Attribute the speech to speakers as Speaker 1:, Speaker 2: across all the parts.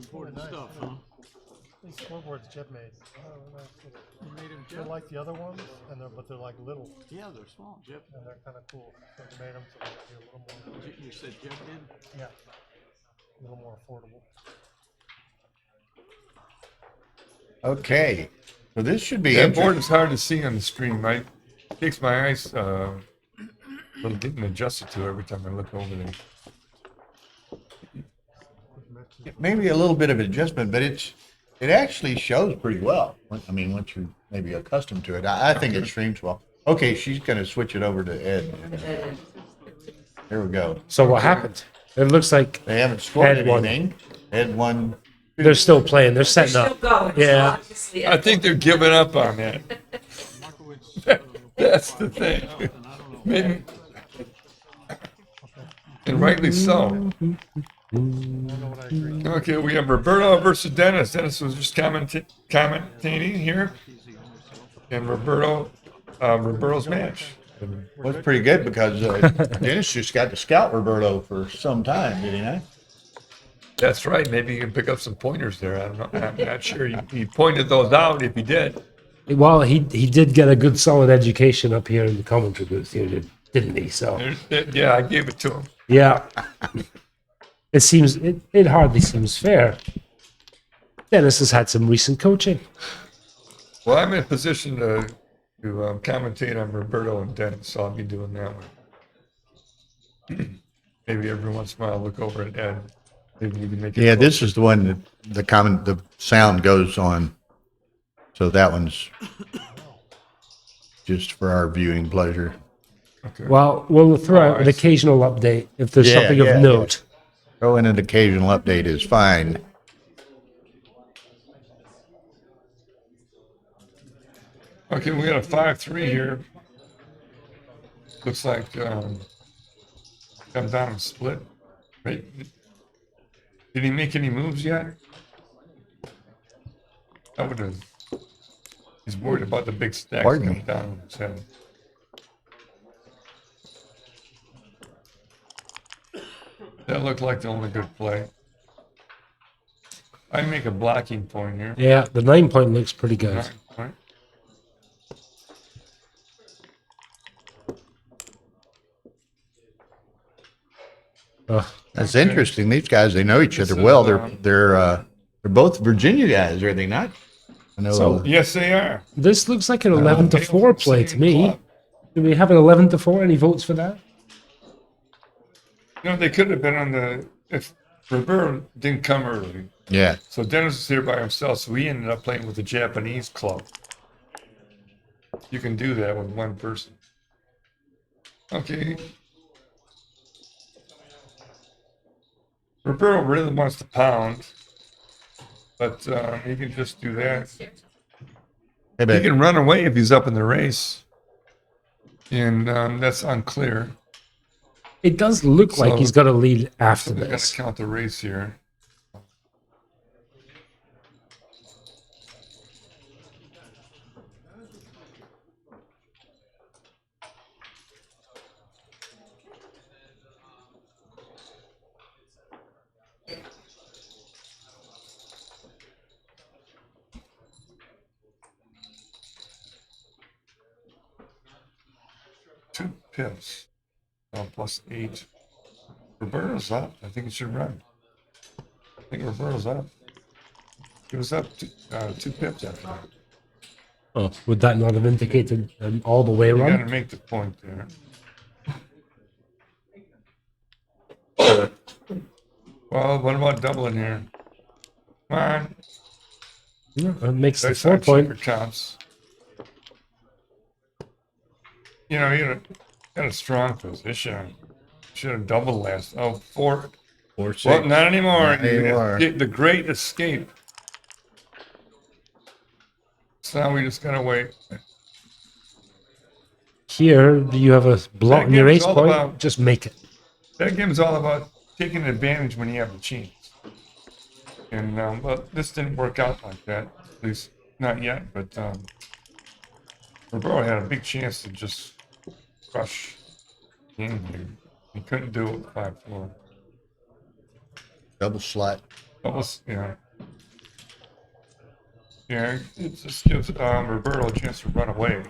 Speaker 1: important
Speaker 2: nice,
Speaker 1: stuff,
Speaker 2: yeah.
Speaker 1: huh?
Speaker 2: These scoreboards Jeb made. Oh, nice little.
Speaker 1: You made them,
Speaker 2: They're
Speaker 1: Jeff?
Speaker 2: like the other ones, but they're like little,
Speaker 1: Yeah, they're small, Jeff.
Speaker 2: and they're kind of cool. So we made them so they can be a little more.
Speaker 1: You said Jeff did?
Speaker 2: Yeah, a little more affordable.
Speaker 3: Okay, so this should be
Speaker 4: Yeah, board
Speaker 3: interesting.
Speaker 4: is hard to see on the screen. Right, takes my eyes a little getting adjusted to every time I look over there.
Speaker 3: Maybe a little bit of adjustment, but it actually shows pretty well. I mean, once you're maybe accustomed to it, I think it streams well. Okay, she's going to switch it over to Ed. There we go.
Speaker 5: So what happened? It looks like
Speaker 3: They haven't scored
Speaker 5: Ed won.
Speaker 3: anything. Ed won.
Speaker 5: they're still playing. They're setting
Speaker 6: Still
Speaker 5: up.
Speaker 6: going. so
Speaker 5: Yeah.
Speaker 6: obviously,
Speaker 4: I think they're giving up on that.
Speaker 1: Markowitz,
Speaker 4: That's the thing.
Speaker 1: and I don't know.
Speaker 4: Maybe, and rightly so.
Speaker 2: I know what I agree.
Speaker 4: Okay, we have Roberto versus Dennis. Dennis was just commentating here, and Roberto's match.
Speaker 3: Was pretty good because Dennis just got to scout Roberto for some time, did he not?
Speaker 4: That's right. Maybe you can pick up some pointers there. I don't know. I'm not sure. He pointed those out if he did.
Speaker 5: Well, he did get a good solid education up here in the commentary booth here, didn't he? So
Speaker 4: Yeah, I gave it to him.
Speaker 5: yeah, it hardly seems fair. Dennis has had some recent coaching.
Speaker 4: Well, I'm in a position to commentate on Roberto and Dennis, so I'll be doing that one. Maybe every once in a while I'll look over at Ed. Maybe we can make it.
Speaker 3: Yeah, this is the one that the sound goes on. So that one's just for our viewing pleasure.
Speaker 4: Okay.
Speaker 5: Well, we'll throw out
Speaker 4: I
Speaker 5: an
Speaker 4: see.
Speaker 5: occasional update if there's
Speaker 3: Yeah,
Speaker 5: something
Speaker 3: yeah,
Speaker 5: of note.
Speaker 3: Throw in an occasional update is fine.
Speaker 4: Okay, we got a 5-3 here. Looks like come down and split. Right. Did he make any moves yet? I would have. He's worried about the big stacks
Speaker 3: Pardon
Speaker 4: coming
Speaker 3: me.
Speaker 4: down on his head. That looked like the only good play. I make a blocking point here.
Speaker 5: Yeah, the 9 point looks pretty good.
Speaker 4: 9 point.
Speaker 3: That's interesting. These guys, they know each
Speaker 4: This
Speaker 3: other
Speaker 4: is,
Speaker 3: well. They're both Virginia guys, are they not? I know.
Speaker 5: So-
Speaker 4: Yes, they are.
Speaker 5: This looks like an 11 to
Speaker 4: They
Speaker 5: 4
Speaker 4: don't
Speaker 5: play
Speaker 4: say
Speaker 5: to me.
Speaker 4: club.
Speaker 5: Do we have an 11 to 4? Any votes for that?
Speaker 4: You know, they could have been on the if Roberto didn't come early.
Speaker 3: yeah.
Speaker 4: So Dennis was here by himself, so he ended up playing with the Japanese club. You can do that with one person. Okay. Roberto really wants to pound, but he can just do that.
Speaker 3: Hey,
Speaker 4: He
Speaker 3: babe.
Speaker 4: can run away if he's up in the race, and that's unclear.
Speaker 5: It does look like
Speaker 4: So-
Speaker 5: he's got a lead after
Speaker 4: So they got
Speaker 5: this.
Speaker 4: to count the race here. Two pips. Plus 8. Roberto's up. I think it should run. I think Roberto's up. He was up 2 pips after that.
Speaker 5: Oh, would that not have indicated an all the way
Speaker 4: You got to
Speaker 5: run?
Speaker 4: make the point there. Well, what about doubling here? Come on.
Speaker 5: Yeah, that makes the
Speaker 4: Dice
Speaker 5: 4
Speaker 4: on
Speaker 5: point.
Speaker 4: checker counts. You know, you got a strong position. Should have doubled last. Oh, 4.
Speaker 3: 4, 6.
Speaker 4: Well, not anymore.
Speaker 3: Not anymore.
Speaker 4: The great escape. So now we just gotta wait.
Speaker 5: Here, you have a block in your
Speaker 4: game's
Speaker 5: ace
Speaker 4: all
Speaker 5: point.
Speaker 4: about-
Speaker 5: Just make it.
Speaker 4: That game's all about taking advantage when you have the chance. And well, this didn't work out like that. At least not yet. But Roberto had a big chance to just crush game here. He couldn't do it with 5-4.
Speaker 3: Double slot.
Speaker 4: Almost, yeah. Yeah, it just gives Roberto a chance to run away.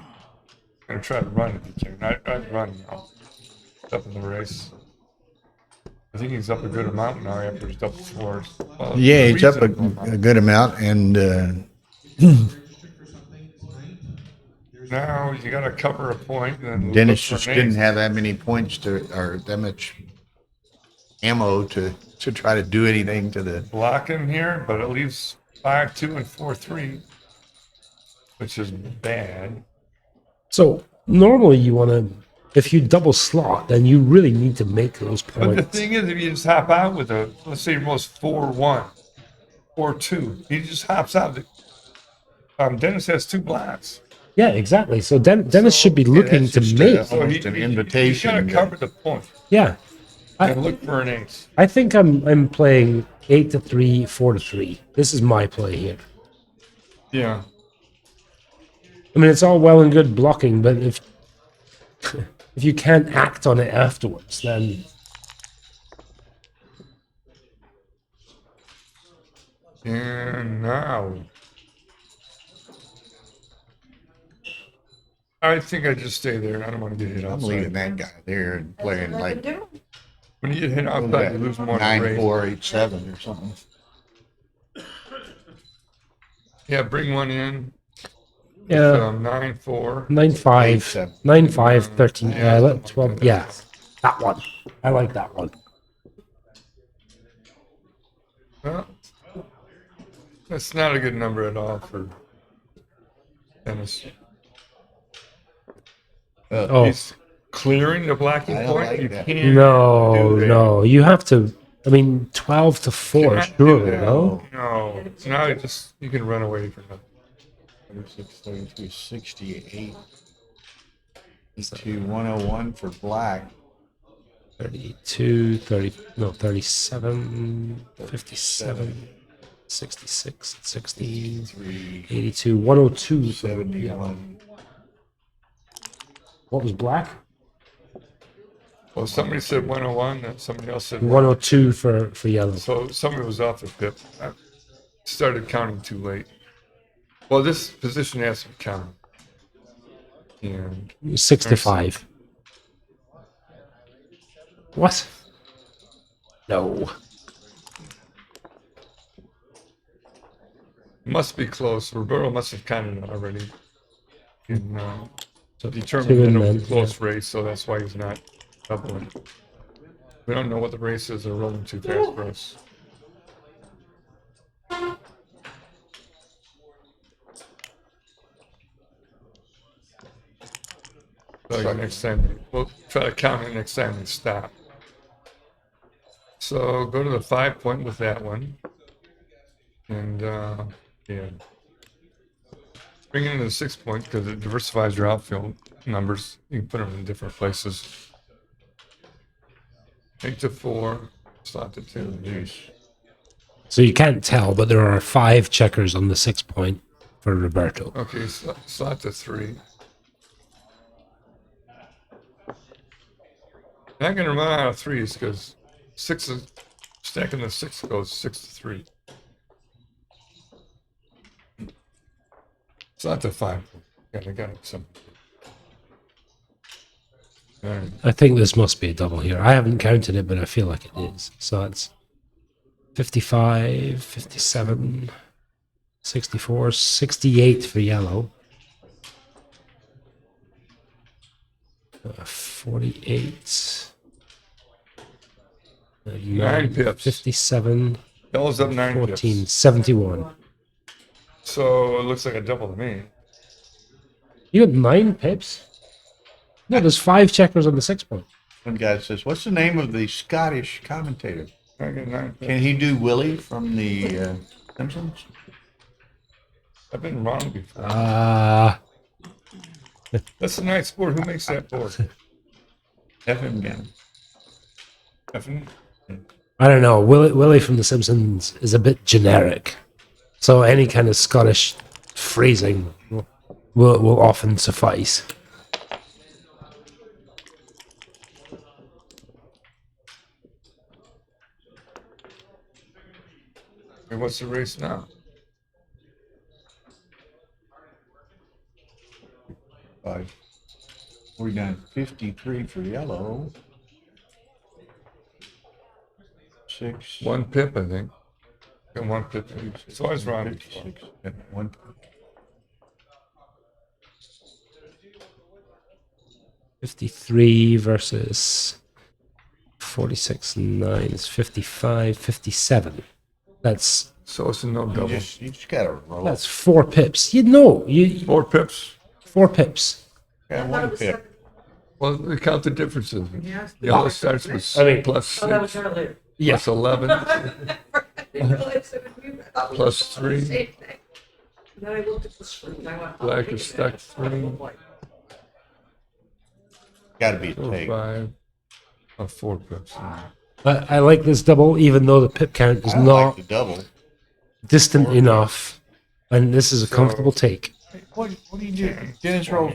Speaker 4: Gonna try to run if he can. I'd run now. Up in the race. I think he's up a good amount now after his double fours. Well,
Speaker 3: Yeah, he's up a
Speaker 4: reasonable amount.
Speaker 3: good amount, and
Speaker 4: Now you got to cover a point and then
Speaker 3: Dennis
Speaker 4: look
Speaker 3: just
Speaker 4: for an
Speaker 3: didn't
Speaker 4: ace.
Speaker 3: have that many points or that much ammo to try to do anything to the.
Speaker 4: Block him here, but it leaves 5-2 and 4-3, which is bad.
Speaker 5: So normally you want to, if you double slot, then you really need to make those
Speaker 4: But the
Speaker 5: points.
Speaker 4: thing is, if you just hop out with a, let's say, most 4-1, 4-2, he just hops out. Dennis has 2 blocks.
Speaker 5: Yeah, exactly. So Dennis should be looking
Speaker 3: that's
Speaker 5: to
Speaker 3: just
Speaker 5: make.
Speaker 4: So
Speaker 3: Almost an invitation,
Speaker 4: He's got to cover the point
Speaker 5: Yeah,
Speaker 4: and look for an ace.
Speaker 5: I think I'm playing 8-3, 4-3. This is my play here.
Speaker 4: Yeah.
Speaker 5: I mean, it's all well and good blocking, but if you can't act on it afterwards, then
Speaker 4: And now, I think I just stay there. I don't want to get hit
Speaker 3: I'm leaving
Speaker 4: outside.
Speaker 3: that guy there and playing like
Speaker 4: When you get hit outside, you lose more than a raise.
Speaker 3: 9-4, 8-7 or something.
Speaker 4: Yeah, bring one in.
Speaker 5: yeah,
Speaker 4: 9-4.
Speaker 5: 9-5, 9-5, 13,
Speaker 4: Yeah,
Speaker 5: 12. Yeah, that one. I like that one.
Speaker 4: Well, that's not a good number at all for Dennis.
Speaker 5: Oh
Speaker 4: He's clearing the blocking
Speaker 3: I don't
Speaker 4: point.
Speaker 3: like
Speaker 4: You
Speaker 3: that.
Speaker 4: can't
Speaker 5: no,
Speaker 4: do that.
Speaker 5: no, you have to. I mean, 12-4,
Speaker 4: Cannot do
Speaker 5: surely,
Speaker 4: that.
Speaker 5: no.
Speaker 4: No, now you can run away from them.
Speaker 3: 36, 33, 68. 101 for black.
Speaker 5: 32, 30, no, 37, 57, 66, 60,
Speaker 3: 3,
Speaker 5: 82, 102.
Speaker 3: 71.
Speaker 5: What was black?
Speaker 4: Well, somebody said 101, and somebody else said
Speaker 5: 102 for yellow.
Speaker 4: So somebody was off the pip. I started counting too late. Well, this position has to be counted. And
Speaker 5: 65. What? No.
Speaker 4: must be close. Roberto must have counted it already. In,
Speaker 5: So
Speaker 4: determined
Speaker 5: two
Speaker 4: that
Speaker 5: and
Speaker 4: it was
Speaker 5: then,
Speaker 4: a close race, so that's why he's not doubling. We don't know what the race is. They're rolling too fast for us. So next time, we'll try to count it next time and stop. So go to the 5 point with that one. And, yeah. Bring it into the 6 point because it diversifies your outfield numbers. You can put them in different places. 8 to 4, slot to 2. Geez.
Speaker 5: So you can't tell, but there are 5 checkers on the 6 point for Roberto.
Speaker 4: Okay, slot to 3. Not going to run out of threes because stacking the 6 goes 6 to 3. Slot to 5. I got some. All right.
Speaker 5: I think this must be a double here. I haven't counted it, but I feel like it is. So it's 55, 57, 64, 68 for yellow. 48.
Speaker 4: 9 pips.
Speaker 5: 57,
Speaker 4: Yellow's up 9
Speaker 5: 14,
Speaker 4: pips.
Speaker 5: 71.
Speaker 4: So it looks like a double to me.
Speaker 5: You got 9 pips? No, there's 5 checkers on the 6 point.
Speaker 3: One guy says, "What's the name of the Scottish commentator?
Speaker 4: I got 9 pips.
Speaker 3: Can he do Willie from the Simpsons?"
Speaker 4: I've been wrong before. That's a nice board. Who makes that board?
Speaker 3: FM again.
Speaker 4: Effing.
Speaker 5: I don't know. Willie from The Simpsons is a bit generic. So any kind of Scottish phrasing will often suffice.
Speaker 4: Hey, what's the race now?
Speaker 3: Five. We done 53 for yellow. 6.
Speaker 4: One pip, I think. Got one pip. It's always wrong.
Speaker 3: 56. Yeah, 1.
Speaker 5: 53 versus 46 and 9 is 55, 57. That's
Speaker 4: So it's a no double.
Speaker 3: You just gotta roll.
Speaker 5: that's 4 pips. You know, you
Speaker 4: 4 pips.
Speaker 5: 4 pips.
Speaker 3: Got 1 pip.
Speaker 4: Well, they count the differences. Yellow starts with
Speaker 5: I mean-
Speaker 4: plus
Speaker 6: Oh, that was
Speaker 4: 6,
Speaker 6: earlier.
Speaker 5: Yeah.
Speaker 4: plus 11, plus 3.
Speaker 6: Then I looked at the screen and I went, oh,
Speaker 4: Black
Speaker 6: okay,
Speaker 4: is stuck
Speaker 6: that's
Speaker 4: 3.
Speaker 3: Gotta be a
Speaker 4: 4,
Speaker 3: take.
Speaker 4: 5, 4 pips.
Speaker 5: I like this double, even though the pip count is
Speaker 3: I like
Speaker 5: not
Speaker 3: the double.
Speaker 5: distant enough, and this is a comfortable take.
Speaker 3: What do you do? Dennis rolls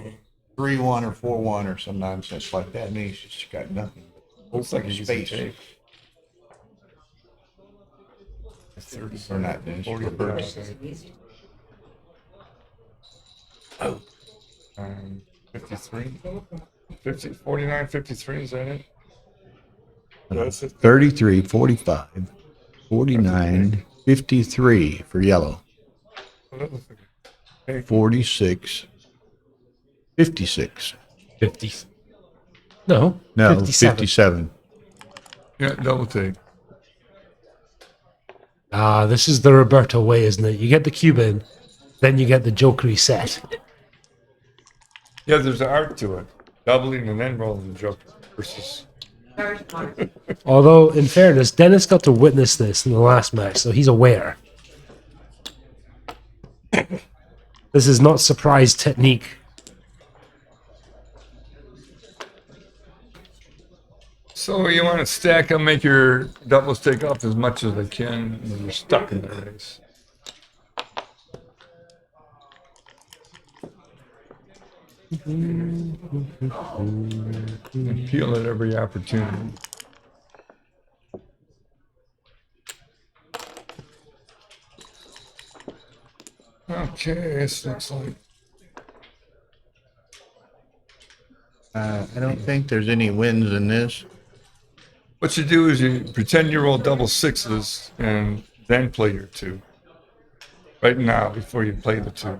Speaker 3: 3-1 or 4-1 or some nonsense like that, and he's just got nothing.
Speaker 4: Looks like
Speaker 3: His
Speaker 4: he's
Speaker 3: space.
Speaker 4: take.
Speaker 3: Or not, Dennis.
Speaker 4: 40%.
Speaker 6: easy.
Speaker 4: 53. 50, 49, 53, is that it? That's it.
Speaker 3: 33, 45, 49, 53 for yellow. 46, 56.
Speaker 5: 50. No.
Speaker 3: No,
Speaker 5: 57.
Speaker 3: 57.
Speaker 4: Yeah, double take.
Speaker 5: Ah, this is the Roberto way, isn't it? You get the Cuban, then you get the jokery set.
Speaker 4: Yeah, there's an art to it. Doubling and then rolling the joker versus.
Speaker 6: Very smart.
Speaker 5: Although, in fairness, Dennis got to witness this in the last match, so he's aware. This is not surprise technique.
Speaker 4: So you want to stack them, make your doubles take off as much as they can, and you're stuck in the race. And peel at every opportunity. Okay, this looks like
Speaker 3: I don't think there's any wins in this.
Speaker 4: what you do is you pretend you roll double sixes and then play your 2. Right now, before you play the 2.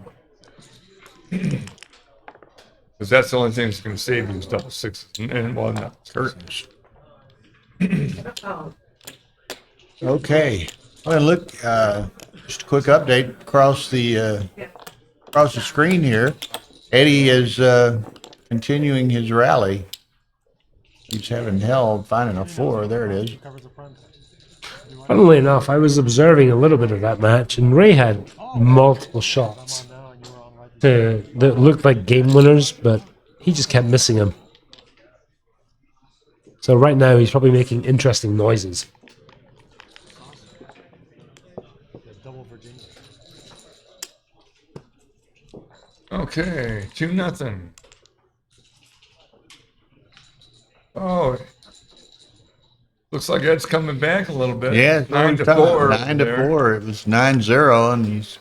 Speaker 4: Because that's the only thing that's going to save you is double sixes. And well, no, curtains.
Speaker 6: Oh,
Speaker 3: Okay. Well, look, just a quick update across the screen here. Eddie is continuing his rally. He's having hell finding a 4. There it is.
Speaker 2: Covers the front.
Speaker 5: Funnily enough, I was observing a little bit of that match, and Ray had multiple shots
Speaker 2: I'm on now, and you were on right.
Speaker 5: that looked like game winners, but he just kept missing them. So right now, he's probably making interesting noises.
Speaker 2: Double Virginia.
Speaker 4: Okay, 2-0. Oh, looks like Ed's coming back a little bit.
Speaker 3: Yeah, it's
Speaker 4: 9-4.
Speaker 3: 9 to
Speaker 4: there.
Speaker 3: 4. It was 9-0, and he's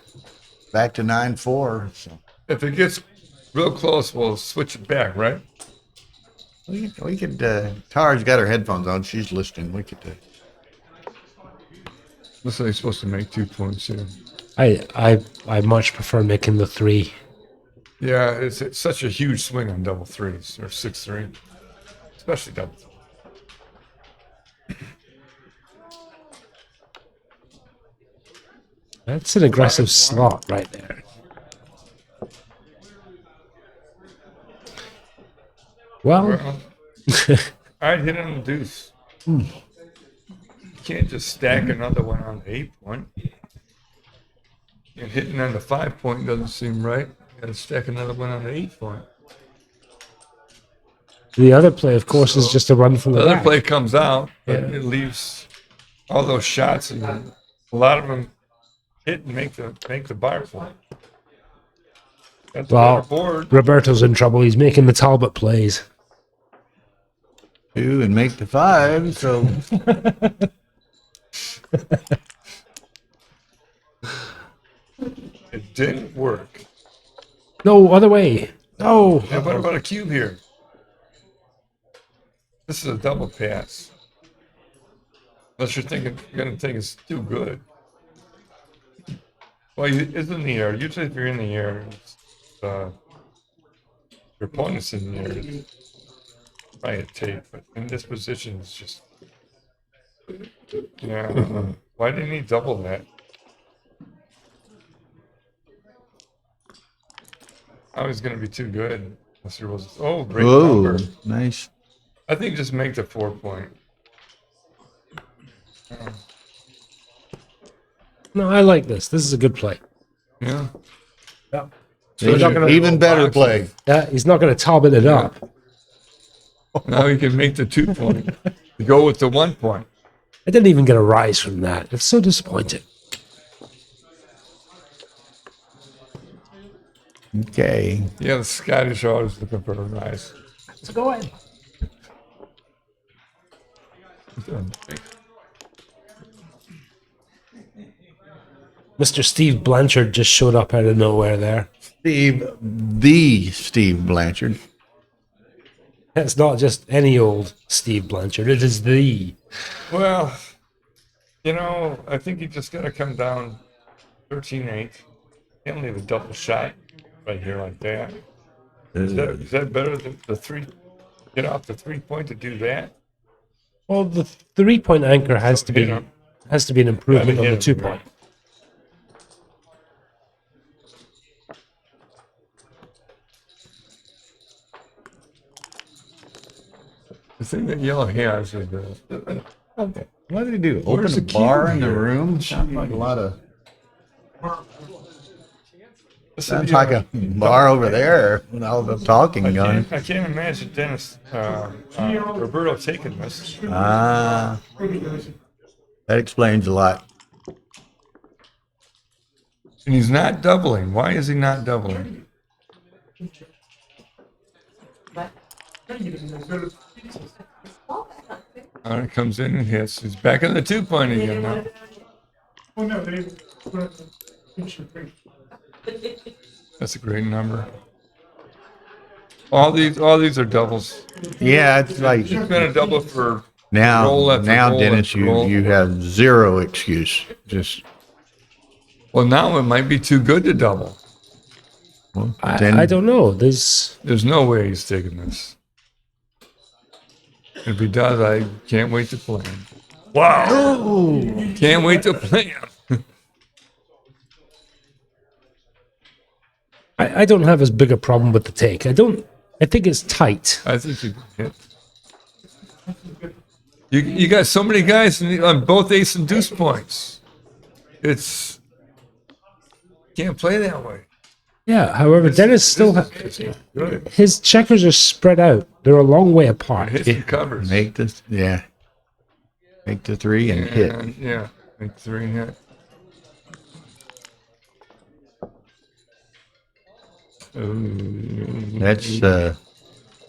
Speaker 3: back to 9-4. So
Speaker 4: If it gets real close, we'll switch it back, right?
Speaker 3: we could. Tara's got her headphones on. She's listening. We could.
Speaker 4: Looks like he's supposed to make 2 points here.
Speaker 5: I much prefer making the 3.
Speaker 4: Yeah, it's such a huge swing on double threes or 6-3, especially double.
Speaker 5: That's an aggressive slot right there. Well,
Speaker 4: Well, I'd hit on the deuce. You can't just stack another one on the 8-point. And hitting on the 5-point doesn't seem right. You gotta stack another one on the 8-point.
Speaker 5: the other play, of course, is just a run from
Speaker 4: The
Speaker 5: the
Speaker 4: other
Speaker 5: back.
Speaker 4: play comes out, but
Speaker 5: Yeah.
Speaker 4: it leaves all those shots, and a lot of them hit and make the bar point. That's a
Speaker 5: Well,
Speaker 4: better board.
Speaker 5: Roberto's in trouble. He's making the Talbot plays.
Speaker 3: 2 and make the 5. So
Speaker 4: It didn't work.
Speaker 5: No, other way. No.
Speaker 4: Hey, what about a cube here? This is a double pass. Unless you're gonna think it's too good. Well, it's in the air. Usually, if you're in the air, it's, your opponent's in the air. It's probably a take, but in this position, it's just. Yeah. Why didn't he double that? I was gonna be too good. Unless there was. Oh, great
Speaker 3: Whoa,
Speaker 4: number.
Speaker 3: nice.
Speaker 4: I think just make the 4 point.
Speaker 5: No, I like this. This is a good play.
Speaker 4: Yeah.
Speaker 5: Yeah. So he's not gonna,
Speaker 3: Even better play.
Speaker 5: yeah, he's not going to top it up.
Speaker 4: Now he can make the 2 point. Go with the 1 point.
Speaker 5: I didn't even get a rise from that. It's so disappointing.
Speaker 3: Okay.
Speaker 4: Yeah, the Scottish are always looking for a rise.
Speaker 5: So go ahead. Mr. Steve Blanchard just showed up out of nowhere there.
Speaker 3: Steve Blanchard.
Speaker 5: It's not just any old Steve Blanchard. It is the.
Speaker 4: Well, I think you just got to come down 13-8. Can't leave a double shot right here like that. Is that better than the 3? Get off the 3 point to do that?
Speaker 5: Well, the 3-point anchor has to be
Speaker 4: Hit him.
Speaker 5: an improvement
Speaker 4: Gotta
Speaker 5: on the
Speaker 4: hit
Speaker 5: 2
Speaker 4: him,
Speaker 5: point.
Speaker 4: The thing that yellow has is the.
Speaker 3: What did he do? Open
Speaker 4: Where's
Speaker 3: a
Speaker 4: the
Speaker 3: bar
Speaker 4: cube
Speaker 3: in the
Speaker 4: here?
Speaker 3: room? Sounds like a lot of.
Speaker 4: Sounds
Speaker 3: Sounds like a bar over there with all the talking going.
Speaker 4: I can't imagine Dennis Roberto taking this.
Speaker 3: Ah, that explains a lot.
Speaker 4: And he's not doubling. Why is he not doubling? All right, comes in and hits. He's back in the 2 point again now. That's a great number. All these are doubles.
Speaker 3: Yeah, it's like
Speaker 4: It's been a double for
Speaker 3: now.
Speaker 4: roll after
Speaker 3: Now,
Speaker 4: roll
Speaker 3: Dennis,
Speaker 4: after roll.
Speaker 3: you have zero excuse. Just
Speaker 4: Well, now it might be too good to double.
Speaker 3: well,
Speaker 5: I don't know. There's
Speaker 4: no way he's taking this. If he does, I can't wait to play him. Wow! Can't wait to play him.
Speaker 5: I don't have as big a problem with the take. I think it's tight.
Speaker 4: I think you can hit. You got so many guys on both ace and deuce points. It's can't play that way.
Speaker 5: Yeah. However, Dennis still
Speaker 4: Good.
Speaker 5: his checkers are spread out. They're a long way apart.
Speaker 4: Hit some covers.
Speaker 3: make this. Yeah, make the 3 and hit.
Speaker 4: And, yeah, make 3 and hit. Ooh.
Speaker 3: That's
Speaker 4: The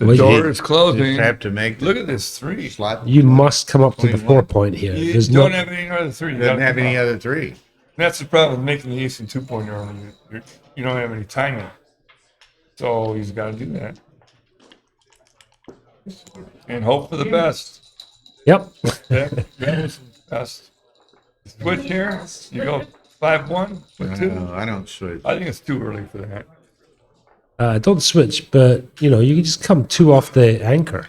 Speaker 5: Well,
Speaker 4: door
Speaker 5: you
Speaker 4: is closing.
Speaker 3: just have to make.
Speaker 4: Look at this 3.
Speaker 3: slot.
Speaker 5: You must come up to the
Speaker 3: 21.
Speaker 5: 4 point here.
Speaker 4: You
Speaker 5: There's
Speaker 4: don't
Speaker 5: no.
Speaker 4: have any other 3. You
Speaker 3: Doesn't
Speaker 4: gotta
Speaker 3: have
Speaker 4: come
Speaker 3: any
Speaker 4: up.
Speaker 3: other 3.
Speaker 4: That's the problem with making the ace and 2 point early. You don't have any timing. So he's got to do that. And hope for the best.
Speaker 5: Yep.
Speaker 4: Yeah, that's the best. Switch here. You go 5-1 with 2.
Speaker 3: No, I don't switch.
Speaker 4: I think it's too early for that.
Speaker 5: Don't switch, but you can just come 2 off the anchor.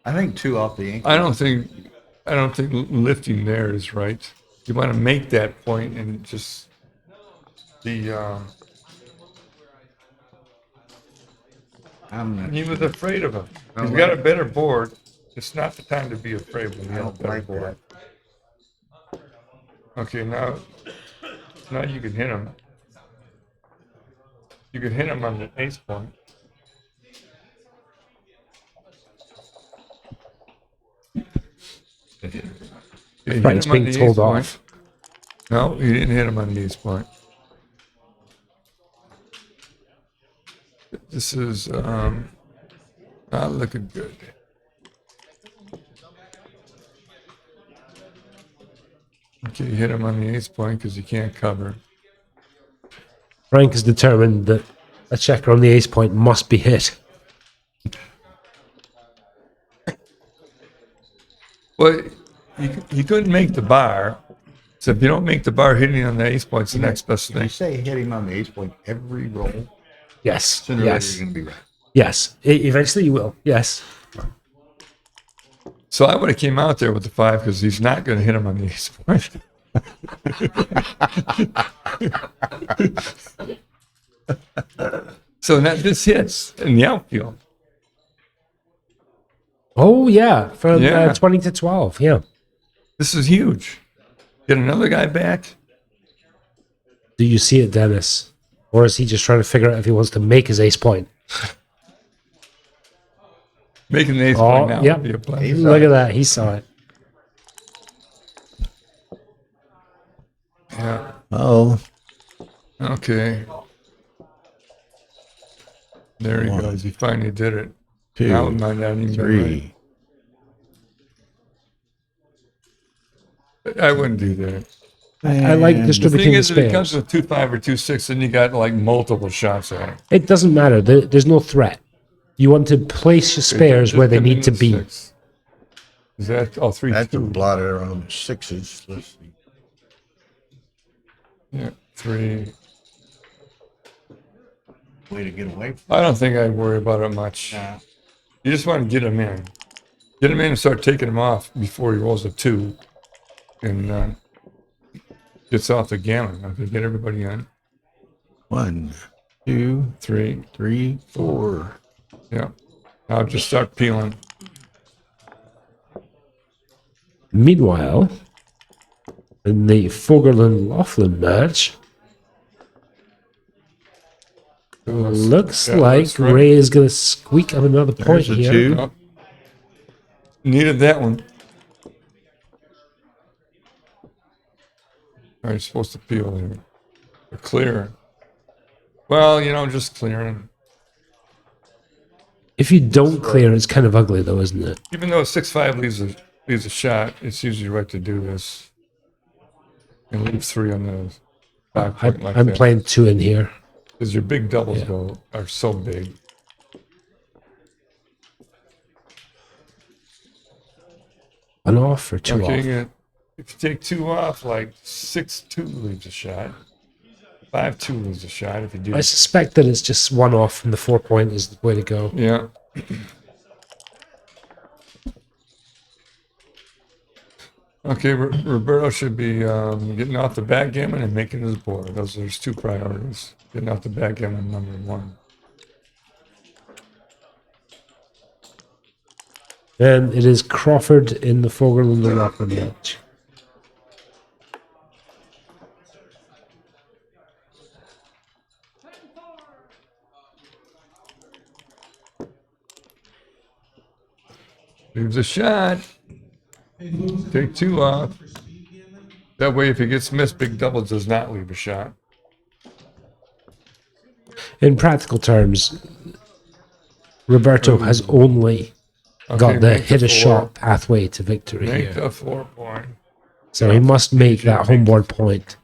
Speaker 3: I think 2 off the ink.
Speaker 4: I don't think lifting there is right. You want to make that point and just he was afraid of him. He's got a better board. It's not the time to be afraid when you
Speaker 3: I
Speaker 4: have a
Speaker 3: don't
Speaker 4: better
Speaker 3: like
Speaker 4: board.
Speaker 3: that.
Speaker 4: Okay, now you can hit him. You can hit him on the ace point. You
Speaker 5: Frank's
Speaker 4: hit him on
Speaker 5: being
Speaker 4: the
Speaker 5: told
Speaker 4: ace point.
Speaker 5: off.
Speaker 4: No, you didn't hit him on the ace point. This is not looking good. Okay, you hit him on the ace point because you can't cover.
Speaker 5: Frank is determined that a checker on the ace point must be hit.
Speaker 4: Well, you couldn't make the bar. So if you don't make the bar, hitting on the ace point's the next best
Speaker 3: If you
Speaker 4: thing.
Speaker 3: say hit him on the ace point every roll,
Speaker 5: Yes.
Speaker 3: sooner or
Speaker 5: Yes.
Speaker 3: later you're going to be right.
Speaker 5: Yes. Eventually you will. Yes.
Speaker 4: So I would have came out there with the 5 because he's not going to hit him on the ace point. So this hits in the outfield.
Speaker 5: Oh, yeah. From
Speaker 4: Yeah.
Speaker 5: 20 to 12. Yeah.
Speaker 4: This is huge. Get another guy back.
Speaker 5: Do you see it, Dennis? Or is he just trying to figure out if he wants to make his ace point?
Speaker 4: Making the ace
Speaker 5: Oh,
Speaker 4: point now
Speaker 5: yep.
Speaker 4: would be a play.
Speaker 5: Look at that. He saw it.
Speaker 4: Yeah.
Speaker 3: Oh,
Speaker 4: Okay. There he
Speaker 3: One,
Speaker 4: goes. He finally did it.
Speaker 3: 2,
Speaker 4: Now it might not even be
Speaker 3: 3.
Speaker 4: right. I wouldn't do that.
Speaker 5: I like
Speaker 3: And
Speaker 4: The
Speaker 5: distributing
Speaker 4: thing
Speaker 5: the
Speaker 4: is, if it comes
Speaker 5: spares.
Speaker 4: to 2-5 or 2-6, then you got like multiple shots at it.
Speaker 5: It doesn't matter. There's no threat. You want to place your spares where they need to be.
Speaker 4: Is that all 3?
Speaker 3: That's a
Speaker 4: 2?
Speaker 3: blotter on 6s. Let's see.
Speaker 4: Yeah, 3.
Speaker 3: Way to get away from
Speaker 4: I don't think I'd worry about it much.
Speaker 3: that.
Speaker 4: You just want to get him in. Get him in and start taking him off before he rolls a 2 and gets off the gammon. Okay, get everybody in.
Speaker 3: 1, 2,
Speaker 4: 3.
Speaker 3: 3, 4.
Speaker 4: Yeah. Now just start peeling.
Speaker 5: Meanwhile, in the Fogerland-Laughlin match, looks
Speaker 4: Yeah,
Speaker 5: like
Speaker 4: looks right.
Speaker 5: Ray is going to squeak on another point
Speaker 3: There's a
Speaker 5: here.
Speaker 3: 2.
Speaker 4: Oh. Needed that one. Are you supposed to peel here? Or clear? Well, just clearing.
Speaker 5: If you don't clear, it's kind of ugly, though, isn't it?
Speaker 4: Even though 6-5 leaves a shot, it's usually right to do this. And leave 3 on the back point like
Speaker 5: I'm
Speaker 4: that.
Speaker 5: playing 2 in here.
Speaker 4: Because your big doubles are so big.
Speaker 5: One off or 2
Speaker 4: Okay,
Speaker 5: off?
Speaker 4: if you take 2 off, like 6-2 leaves a shot. 5-2 leaves a shot if you do.
Speaker 5: I suspect that it's just 1 off from the 4 point is the way to go.
Speaker 4: Yeah. Okay, Roberto should be getting off the backgammon and making his board. Those are his 2 priorities. Getting off the backgammon, number 1.
Speaker 5: And it is Crawford in the Fogerland-Laughlin match.
Speaker 4: Leaves a shot. Take 2 off. That way, if he gets missed, big double does not leave a shot.
Speaker 5: In practical terms, Roberto has only got the
Speaker 4: make
Speaker 5: hit a
Speaker 4: 4.
Speaker 5: shot pathway to victory
Speaker 4: Make
Speaker 5: here.
Speaker 4: the 4 point.
Speaker 5: So he must make that homeboard point.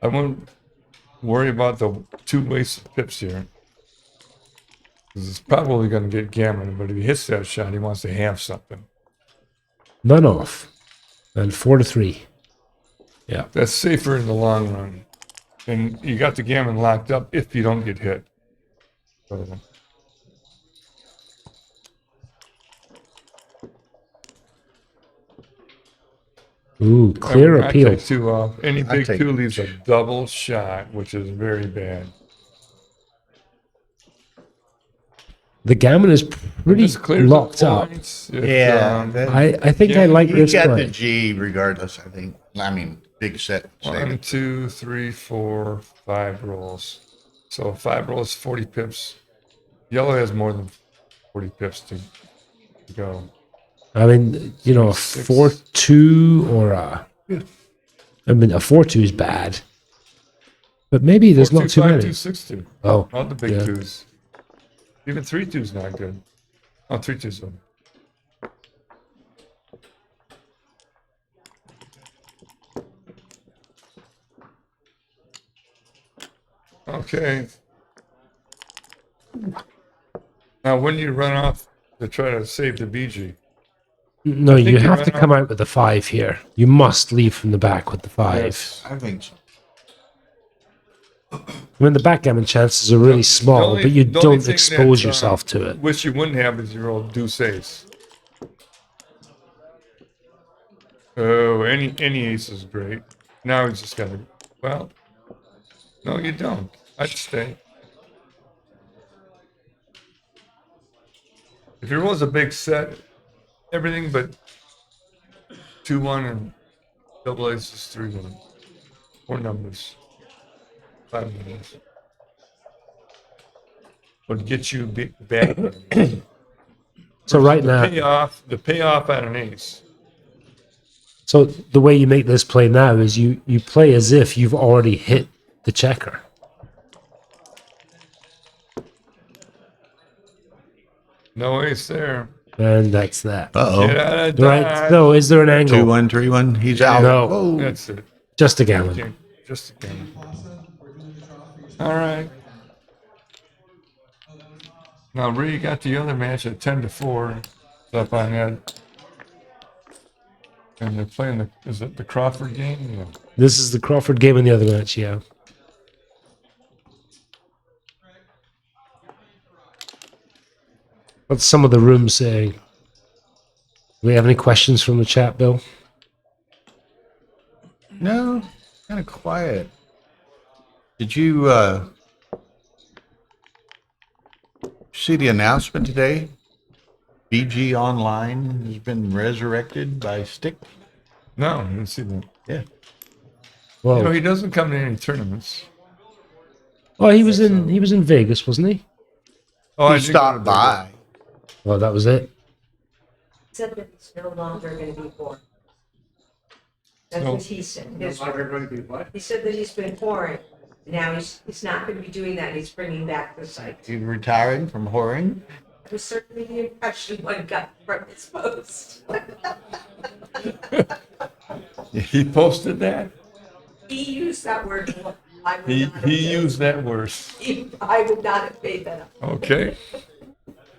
Speaker 4: I won't worry about the 2 wasted pips here. Because it's probably going to get gammon, but if he hits that shot, he wants to have something.
Speaker 5: None off. And 4-3. Yeah.
Speaker 4: That's safer in the long run. And you got the gammon locked up if you don't get hit. So,
Speaker 5: Ooh, clear
Speaker 4: I
Speaker 5: appeal.
Speaker 4: take 2 off. Any
Speaker 3: I
Speaker 4: big
Speaker 3: take
Speaker 4: 2 leaves a double shot, which is very bad.
Speaker 5: The gammon is pretty
Speaker 4: This clears
Speaker 5: locked
Speaker 4: the
Speaker 5: up.
Speaker 4: points. If,
Speaker 5: I think I like
Speaker 3: You
Speaker 5: this
Speaker 3: got the
Speaker 5: play.
Speaker 3: G regardless, I think. I mean, big set. save
Speaker 4: 1,
Speaker 3: it.
Speaker 4: 2, 3, 4, 5 rolls. So 5 rolls, 40 pips. Yellow has more than 40 pips to go.
Speaker 5: I mean, you know, a 4-2 or a... I mean, a 4-2 is bad. But maybe there's
Speaker 4: 4,
Speaker 5: not
Speaker 4: 2,
Speaker 5: too
Speaker 4: 5,
Speaker 5: many.
Speaker 4: 2, 6, 2.
Speaker 5: Oh,
Speaker 4: All the big
Speaker 5: yeah.
Speaker 4: 2s. Even 3-2 is not good. Oh, 3-2's good. Okay. Now, when do you run off to try to save the BG?
Speaker 5: No,
Speaker 4: I think
Speaker 5: you
Speaker 4: you
Speaker 5: have
Speaker 4: ran
Speaker 5: to come out with the 5 here. You must leave from the back with the 5.
Speaker 4: Yes.
Speaker 3: I think so.
Speaker 5: I mean, the backgammon chances are really small, but you
Speaker 4: the only
Speaker 5: don't
Speaker 4: thing
Speaker 5: expose
Speaker 4: that,
Speaker 5: yourself to it.
Speaker 4: Which you wouldn't have is your old deuce ace. Oh, any ace is great. Now he's just got to. Well, no, you don't. I'd stay. If there was a big set, everything but 2-1 and double aces 3-1. 4 numbers. 5 numbers. Would get you back.
Speaker 5: So right now,
Speaker 4: The payoff at an ace.
Speaker 5: so the way you make this play now is you play as if you've already hit the checker.
Speaker 4: No ace there.
Speaker 5: And that's that.
Speaker 4: Get
Speaker 3: Uh-oh.
Speaker 4: out of
Speaker 5: Right.
Speaker 4: dodge.
Speaker 5: So is there an angle?
Speaker 3: 2-1, 3-1. He's out.
Speaker 5: No.
Speaker 3: Whoa.
Speaker 4: That's it.
Speaker 5: Just a gammon.
Speaker 4: Okay, just again. All right. Now, Ray got the other match at 10-4 up on that. And they're playing is it the Crawford game? Yeah.
Speaker 5: This is the Crawford game in the other match, yeah. What's some of the room saying? Do we have any questions from the chat, Bill?
Speaker 3: No, kind of quiet. Did you see the announcement today? BG Online has been resurrected by Stick.
Speaker 4: No, I didn't see that.
Speaker 3: Yeah.
Speaker 5: Well,
Speaker 4: He doesn't come to any tournaments.
Speaker 5: oh, he was in Vegas, wasn't he?
Speaker 4: Oh, I
Speaker 3: He
Speaker 4: did go
Speaker 3: stopped
Speaker 4: to
Speaker 3: by.
Speaker 5: Well, that was it.
Speaker 6: Said that it's no longer going to be boring. That's
Speaker 4: No.
Speaker 6: what he said. Yes,
Speaker 1: Not going to be what?
Speaker 6: he said that he's been pouring. Now he's not going to be doing that. He's bringing back the site.
Speaker 3: He's retiring from whoring.
Speaker 6: That was certainly the impression one got from his post.
Speaker 4: He posted that.
Speaker 6: He used that word. I would
Speaker 4: He
Speaker 6: not have
Speaker 4: he
Speaker 6: chosen.
Speaker 4: used that word.
Speaker 6: I would not have made that up.
Speaker 4: Okay.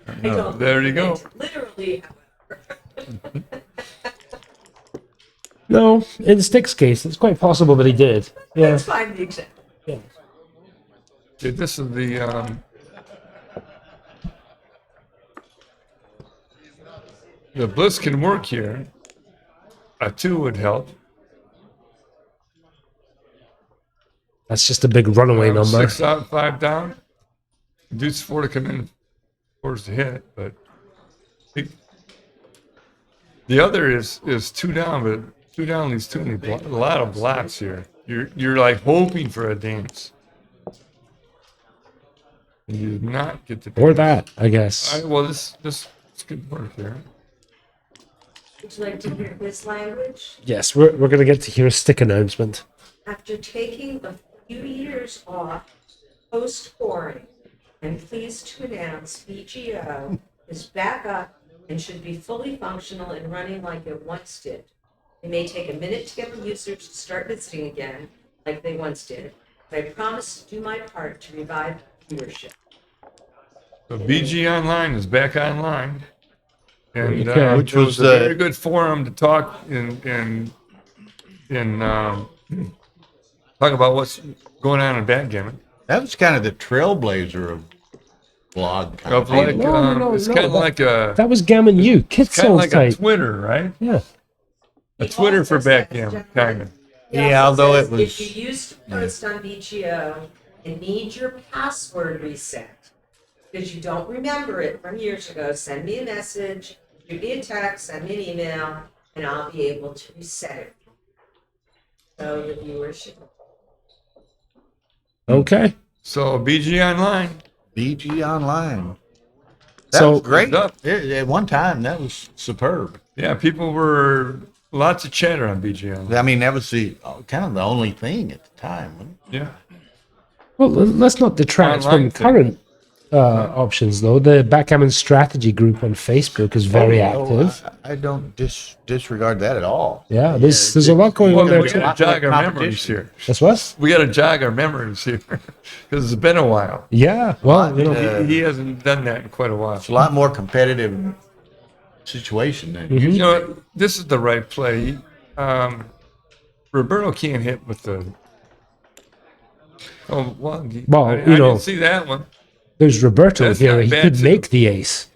Speaker 6: I don't
Speaker 4: There you go.
Speaker 6: think literally, however.
Speaker 5: No, in Stick's case, it's quite possible that he did. Yeah.
Speaker 6: Let's find the example.
Speaker 4: Okay, this is the Bliss can work here. A 2 would help.
Speaker 5: That's just a big runaway number.
Speaker 4: 6 out, 5 down. Deuce 4 to come in. 4's to hit, but the other is 2 down, but 2 down leaves too many a lot of blocks here. You're like hoping for a dance. And you do not get the
Speaker 5: Or that, I guess.
Speaker 4: well, this could work here.
Speaker 6: Would you like to hear his language?
Speaker 5: Yes, we're going to get to hear a Stick announcement.
Speaker 6: After taking a few years off post-pouring, I'm pleased to announce BGO is back up and should be fully functional and running like it once did. It may take a minute to get the users to start visiting again, like they once did, but I promise to do my part to revive viewership.
Speaker 4: So BG Online is back online. And
Speaker 5: Okay.
Speaker 3: Which
Speaker 4: it
Speaker 3: was
Speaker 4: a
Speaker 3: the-
Speaker 4: very good forum to talk in talk about what's going on in backgammon.
Speaker 3: That was kind of the trailblazer of blog kind
Speaker 4: Of
Speaker 3: of
Speaker 4: like,
Speaker 3: thing.
Speaker 4: it's kind of like a
Speaker 5: That was Gammon U. Kid
Speaker 4: kind of
Speaker 5: Soul's
Speaker 4: like a
Speaker 5: type.
Speaker 4: Twitter, right?
Speaker 5: Yeah.
Speaker 4: A Twitter for backgammon, kind of.
Speaker 6: He
Speaker 3: Yeah,
Speaker 6: also
Speaker 3: although
Speaker 6: says
Speaker 3: it was-
Speaker 6: if you used to post on BGO and need your password reset, because you don't remember it from years ago, send me a message, shoot me a text, send me an email, and I'll be able to reset it. So the viewership.
Speaker 5: Okay.
Speaker 4: So BG Online.
Speaker 3: BG Online. That
Speaker 5: So-
Speaker 3: was great.
Speaker 4: Up.
Speaker 3: At one time, that was superb.
Speaker 4: Yeah, people were lots of chatter on BG Online.
Speaker 3: I mean, that was the kind of the only thing at the time. Wasn't it?
Speaker 4: Yeah.
Speaker 5: Well, let's not detract
Speaker 4: Online
Speaker 5: from
Speaker 4: thing.
Speaker 5: current options though. The Backgammon Strategy group on Facebook is very active.
Speaker 3: I don't disregard that at all.
Speaker 5: Yeah, there's a lot going on there
Speaker 4: we
Speaker 5: too.
Speaker 4: got to jog our
Speaker 3: competition.
Speaker 4: memories here.
Speaker 5: That's what?
Speaker 4: We got to jog our memories here because it's been a while.
Speaker 5: Yeah. Well, you know,
Speaker 4: He hasn't done that in quite a while.
Speaker 3: It's a lot more competitive situation than
Speaker 4: You know, what? This is the right play. Roberto can't hit with the. Oh, well, I
Speaker 5: you know,
Speaker 4: didn't see that one.
Speaker 5: there's Roberto
Speaker 4: That's
Speaker 5: here.
Speaker 4: not
Speaker 5: He
Speaker 4: bad
Speaker 5: could
Speaker 4: too.
Speaker 5: make the ace.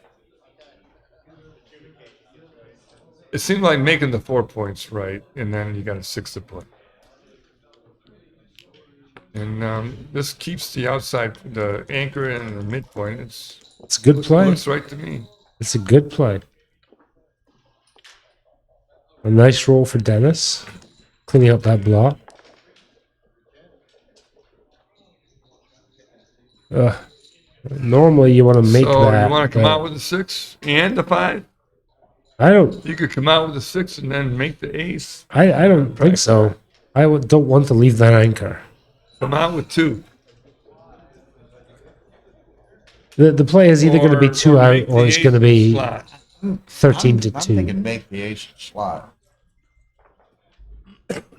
Speaker 4: It seemed like making the 4 points right, and then you got a 6 to play. And this keeps the outside, the anchor and the midpoint.
Speaker 5: It's a good play.
Speaker 4: Looks right to me.
Speaker 5: It's a good play. A nice roll for Dennis, cleaning up that block. Normally you want to make
Speaker 4: So
Speaker 5: that.
Speaker 4: you want to come
Speaker 5: but
Speaker 4: out with a 6 and a 5?
Speaker 5: I don't.
Speaker 4: You could come out with a 6 and then make the ace.
Speaker 5: I don't think so. Don't want to leave that anchor.
Speaker 4: Come out with 2.
Speaker 5: The play is either going to be 2 out
Speaker 4: make
Speaker 5: or
Speaker 4: the
Speaker 5: it's
Speaker 4: ace
Speaker 5: going to be
Speaker 4: slot.
Speaker 5: 13 to
Speaker 3: I'm
Speaker 5: 2.
Speaker 3: thinking make the ace slot.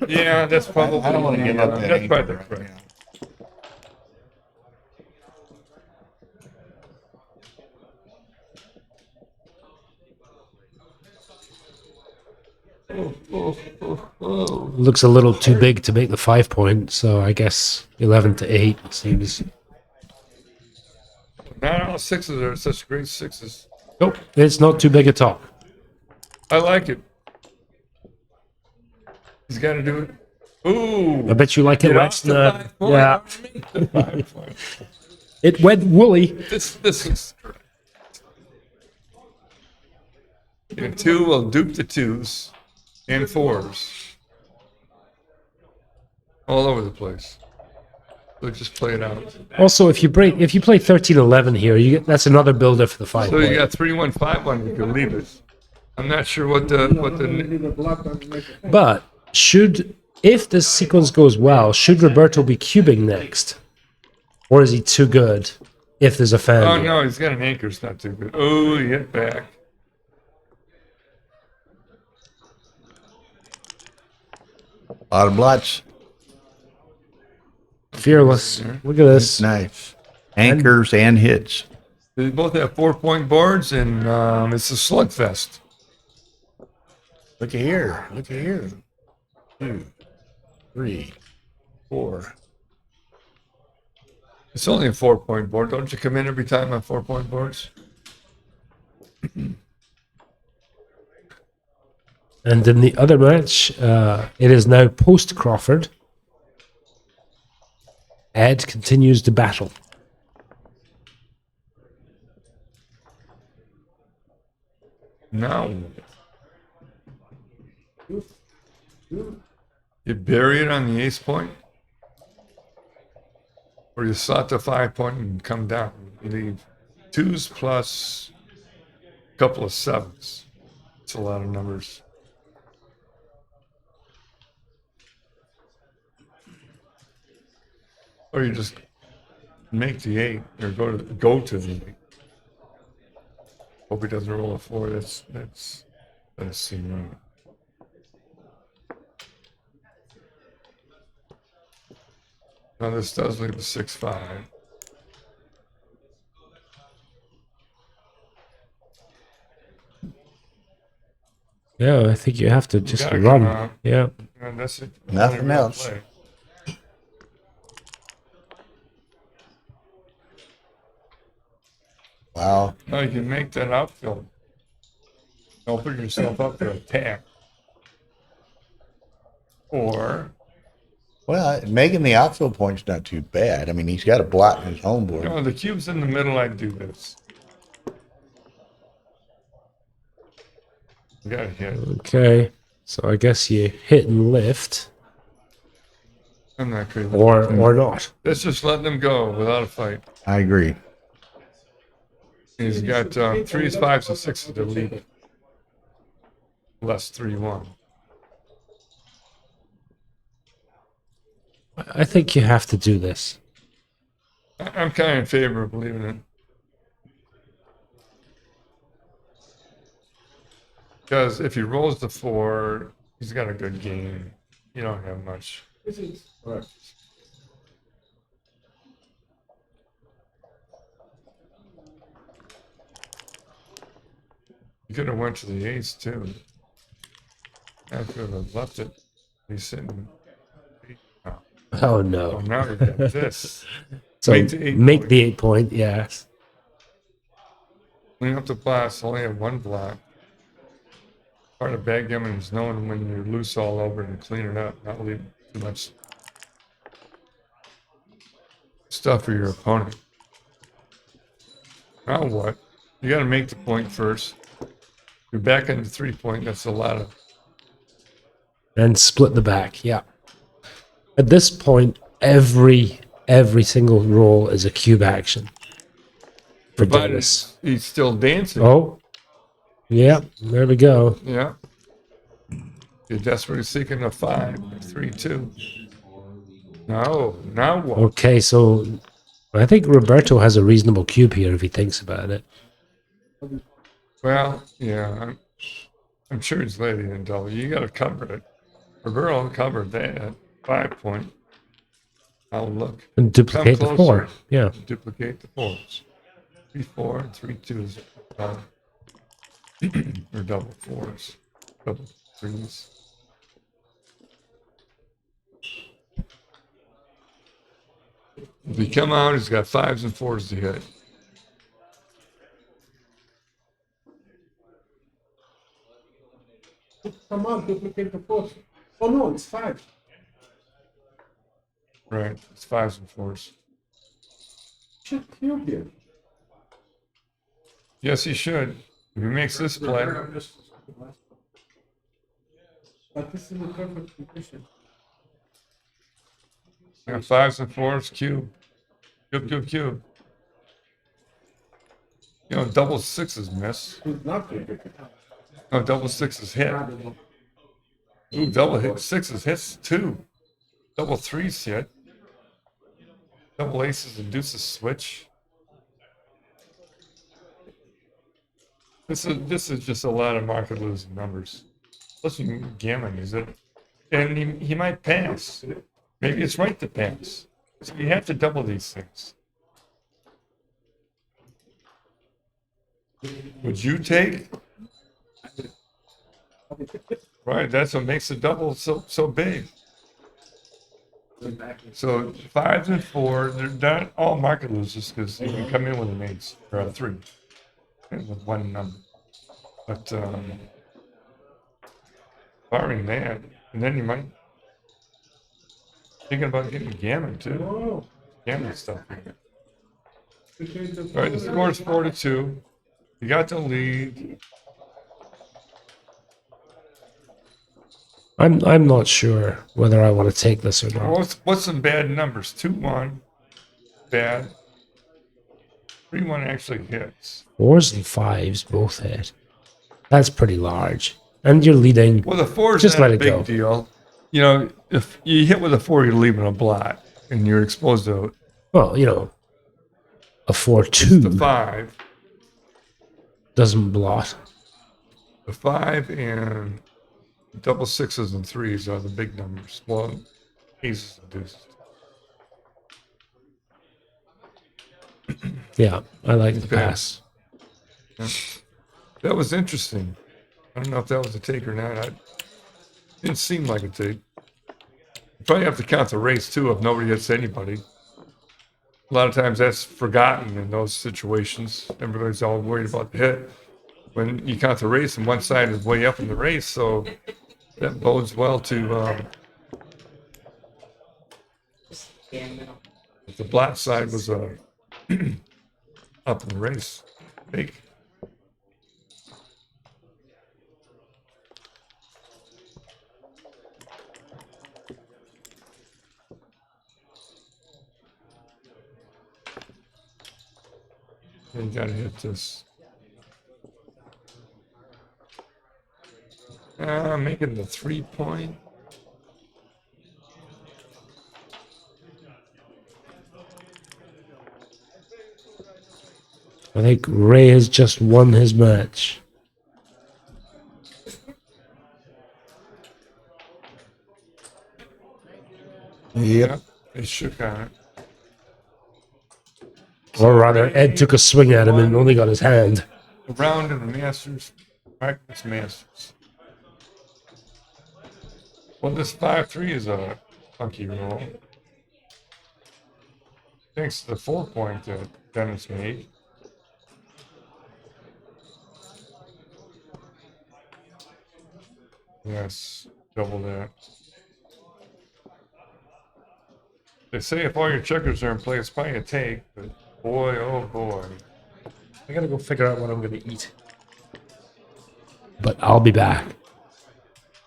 Speaker 4: Yeah, that's probably.
Speaker 3: I don't want to give up that
Speaker 4: That's
Speaker 3: anchor
Speaker 4: probably
Speaker 3: right
Speaker 4: correct.
Speaker 3: now.
Speaker 5: Looks a little too big to make the 5 point, so I guess 11 to 8 seems.
Speaker 4: Not all 6s are such great 6s.
Speaker 5: Nope, it's not too big at all.
Speaker 4: I like it. He's got to do it. Ooh.
Speaker 5: I bet you like it,
Speaker 4: Get off
Speaker 5: Weston.
Speaker 4: the 5 point.
Speaker 5: Yeah,
Speaker 4: Make the 5 point.
Speaker 5: it went woolly.
Speaker 4: This is correct. Yeah, 2 will dupe the 2s and 4s. All over the place. So just play it out.
Speaker 5: Also, if you play 13-11 here, that's another builder for the 5
Speaker 4: So
Speaker 5: point.
Speaker 4: you got 3-1, 5-1. You can leave it. I'm not sure what the
Speaker 5: But if this sequence goes well, should Roberto be cubing next, or is he too good? If there's a fan.
Speaker 4: Oh
Speaker 5: here?
Speaker 4: no, he's got an anchor. It's not too good. Oh, he hit back.
Speaker 3: Bottom blots.
Speaker 5: Fearless. Look at this.
Speaker 3: Nice. Anchors and hits.
Speaker 4: They both have 4-point boards, and it's a slugfest.
Speaker 3: Look at here. Look at here. 2, 3, 4.
Speaker 4: It's only a 4-point board. Don't you come in every time on 4-point boards?
Speaker 5: And in the other match, it is now post Crawford. Ed continues to battle.
Speaker 4: No. You bury it on the ace point, or you slot the 5 point and come down. You leave 2s plus a couple of 7s. It's a lot of numbers. Or you just make the 8 or go to the 8. Hope he doesn't roll a 4. That's seem right. Now this does leave a 6-5.
Speaker 5: Yeah, I think you have to just
Speaker 4: gotta
Speaker 5: run.
Speaker 4: come out.
Speaker 5: Yeah.
Speaker 4: And that's it.
Speaker 3: Nothing
Speaker 4: Only real
Speaker 3: else.
Speaker 4: play.
Speaker 3: Wow.
Speaker 4: No, you can make that outfield. Open yourself up to attack. Or,
Speaker 3: Well, making the outfield point's not too bad. I mean, he's got a blot in his home board.
Speaker 4: the cube's in the middle, I'd do this. You gotta hit.
Speaker 5: Okay. So I guess you hit and lift,
Speaker 4: I'm not crazy.
Speaker 5: or not.
Speaker 4: Let's just let them go without a fight.
Speaker 3: I agree.
Speaker 4: He's got 3s, 5s, and 6s to leave it. Less 3-1.
Speaker 5: I think you have to do this.
Speaker 4: I'm kind of in favor of leaving it. Because if he rolls the 4, he's got a good game. You don't have much. You could have went to the ace too. I could have left it. He's sitting. Oh,
Speaker 5: Oh no.
Speaker 4: now we got this.
Speaker 5: So
Speaker 4: Make the 8
Speaker 5: make
Speaker 4: point.
Speaker 5: the 8 point, yes.
Speaker 4: Clean up the blocks. Only have 1 block. Part of backgammon is knowing when you're loose all over and clean it up, not leave too much stuff for your opponent. Now what? You got to make the point first. You're back into 3 point. That's a lot of.
Speaker 5: And split the back, yeah. At this point, every single roll is a cube action. For
Speaker 4: Provided
Speaker 5: Dennis.
Speaker 4: he's still dancing.
Speaker 5: Oh. Yeah, there we go.
Speaker 4: Yeah. You're desperately seeking a 5, 3, 2. No, now what?
Speaker 5: Okay, so I think Roberto has a reasonable cube here if he thinks about it.
Speaker 4: Well, yeah, I'm sure he's lady in double. You got to cover it. Roberto covered that 5 point. I'll look.
Speaker 5: And duplicate the
Speaker 4: Come
Speaker 5: 4.
Speaker 4: closer.
Speaker 5: Yeah.
Speaker 4: Duplicate the 4s. 3, 4, and 3, 2s. Or double 4s. Double 3s. If he come out, he's got 5s and 4s to hit.
Speaker 2: Come on, duplicate the 4. Oh no, it's 5.
Speaker 4: Right, it's 5s and 4s.
Speaker 2: Should cube here.
Speaker 4: Yes, he should. If he makes this play,
Speaker 2: But this is the perfect condition.
Speaker 4: got 5s and 4s, cube. Cube. You know, double 6s miss.
Speaker 2: It's not good.
Speaker 4: No, double 6s hit. Ooh, double 6s hits 2. Double 3s hit. Double aces and deuces switch. This is just a lot of market losing numbers. Plus you can gammon, is it? And he might pass. Maybe it's right to pass. So you have to double these things. Would you take? Right, that's what makes the double so big. So 5s and 4, they're not all market losers because you can come in with an ace or a 3 and with one number. But barring that, and then you might thinking about getting gammon too.
Speaker 2: Oh,
Speaker 4: Gammon stuff.
Speaker 2: duplicate the
Speaker 4: All right, the score is 4-2. You got the lead.
Speaker 5: I'm not sure whether I want to take this or not.
Speaker 4: What's some bad numbers? 2-1, bad. 3-1 actually hits.
Speaker 5: 4s and 5s both hit. That's pretty large. And you're leading.
Speaker 4: Well, the 4 is
Speaker 5: Just
Speaker 4: not
Speaker 5: let
Speaker 4: a
Speaker 5: it
Speaker 4: big
Speaker 5: go.
Speaker 4: deal. You know, if you hit with a 4, you're leaving a blot, and you're exposed to
Speaker 5: Well, you know, a
Speaker 4: the
Speaker 5: 4-2
Speaker 4: 5.
Speaker 5: doesn't blot.
Speaker 4: The 5 and double 6s and 3s are the big numbers. Well, aces and deuces.
Speaker 5: Yeah, I like the
Speaker 4: Okay.
Speaker 5: pass.
Speaker 4: Yeah. That was interesting. I don't know if that was a take or not. It didn't seem like a take. You probably have to count the race too if nobody hits anybody. A lot of times that's forgotten in those situations. Everybody's all worried about the hit. When you count the race and one side is way up in the race, so that bodes well to if the black side was up in the race. Big. You gotta hit this. Making the 3 point.
Speaker 5: I think Ray has just won his match.
Speaker 4: Yeah, they shook on it.
Speaker 5: Or rather, Ed took a swing at him and only got his hand.
Speaker 4: A round in the Masters, practice Masters. Well, this 5-3 is a funky roll. Thanks to the 4-point that Dennis made. Yes, double that. They say if all your checkers are in play, it's probably a take, but boy, oh boy.
Speaker 5: I gotta go figure out what I'm gonna eat. But I'll be back.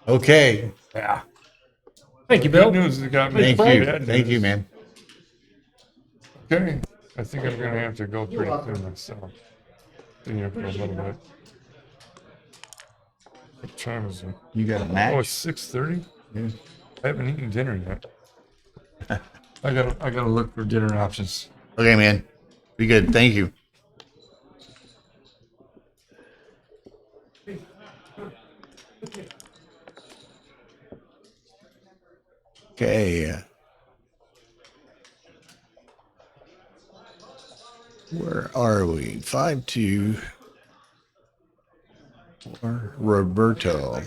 Speaker 3: Okay.
Speaker 5: Yeah. Thank you, Bill.
Speaker 4: Good news is it got me.
Speaker 3: Thank you.
Speaker 4: Bad
Speaker 3: Thank you,
Speaker 4: news.
Speaker 3: man.
Speaker 4: Okay, I think I'm gonna have to go pretty soon myself. Been here for a little bit. What time is it?
Speaker 3: You got a
Speaker 4: Oh,
Speaker 3: match?
Speaker 4: it's 6:30.
Speaker 3: Yeah.
Speaker 4: I haven't eaten dinner yet. I gotta look for dinner options.
Speaker 3: Okay, man. Be good. Thank you. Okay. Where are we? 5-2 for Roberto.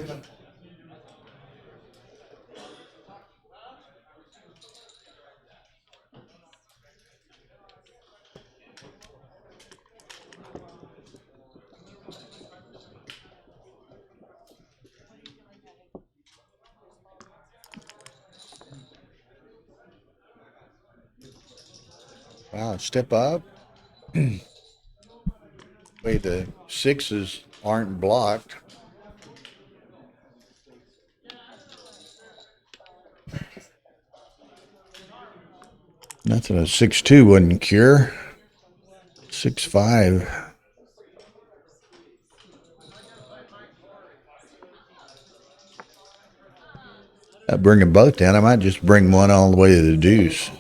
Speaker 3: Wow, step up. Wait, the sixes aren't blocked. Nothing a 6-2 wouldn't cure. 6-5. I bring them both down. I might just bring one all the way to the deuce.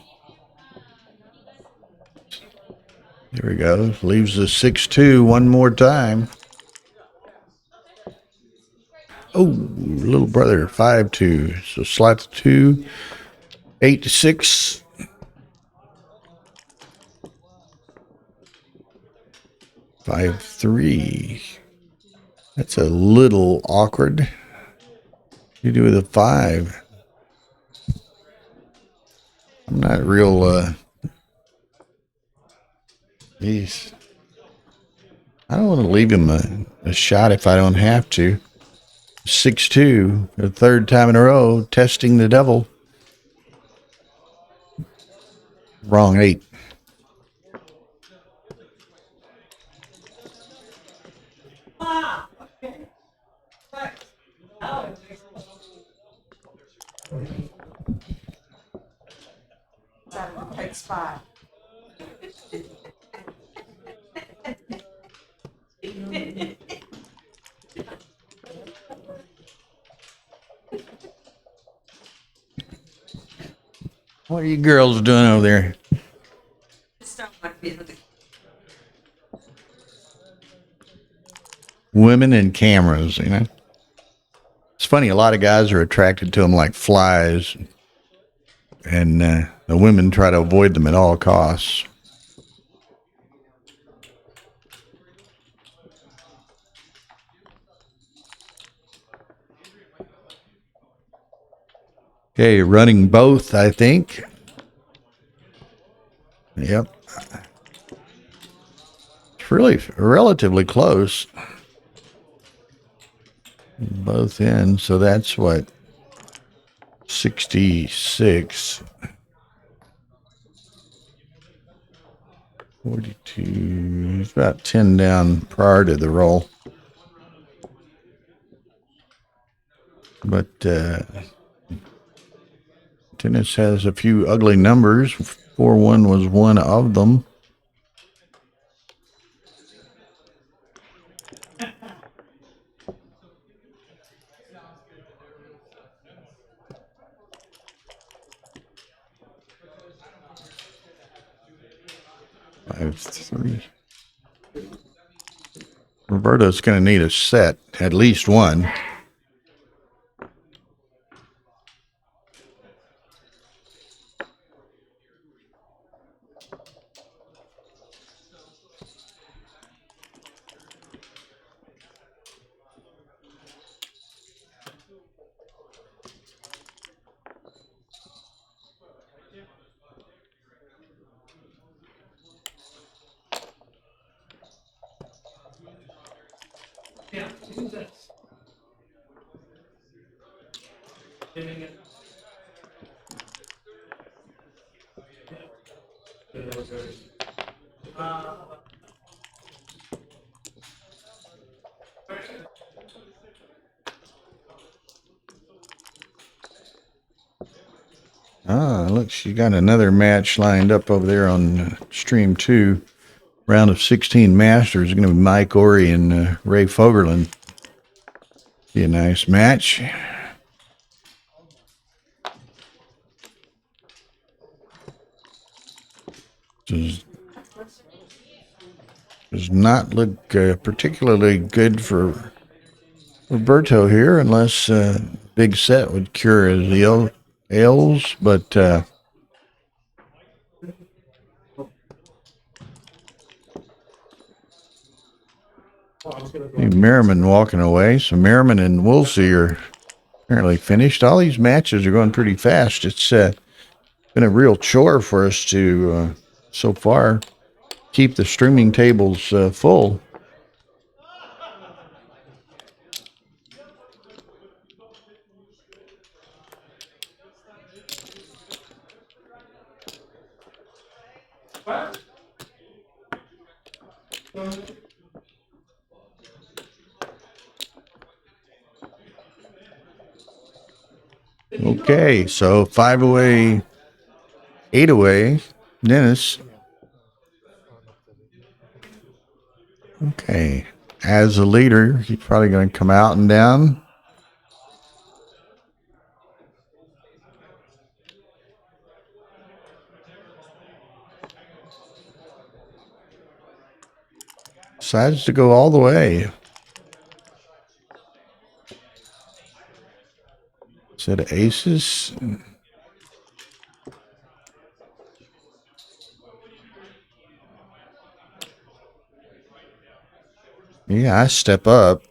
Speaker 3: There we go. Leaves the 6-2 one more time. Oh, little brother, 5-2. So slot the 2, 8-6. Five, 3. That's a little awkward. You do with a 5. I'm not real, Jeez. I don't want to leave him a shot if I don't have to. 6-2, the third time in a row, testing the devil. Wrong 8.
Speaker 6: Tight spot.
Speaker 3: What are you girls doing over there?
Speaker 6: Just don't want to be able to.
Speaker 3: Women and cameras, you know. It's funny, a lot of guys are attracted to them like flies, and the women try to avoid them at all costs. Okay, running both, I think. Yep. It's really relatively close. Both ends, so that's what, 66. 42. It's about 10 down prior to the roll. But tennis has a few ugly numbers. 4-1 was one of them. Five, 3. Roberto's going to need a set, at least one. Ah, look, she got another match lined up over there on stream 2. Round of 16 Masters. It's going to be Mike Ory and Ray Fogerland. Be a nice match. Does not look particularly good for Roberto here, unless big set would cure his ails, but Merriman walking away. So Merriman and Woolsey are apparently finished. All these matches are going pretty fast. It's been a real chore for us to, so far, keep the streaming tables full. Okay, so 5 away, 8 away, Dennis. Okay, as a leader, he's probably going to come out and down. Decides to go all the way. Set of aces. Yeah, I step up.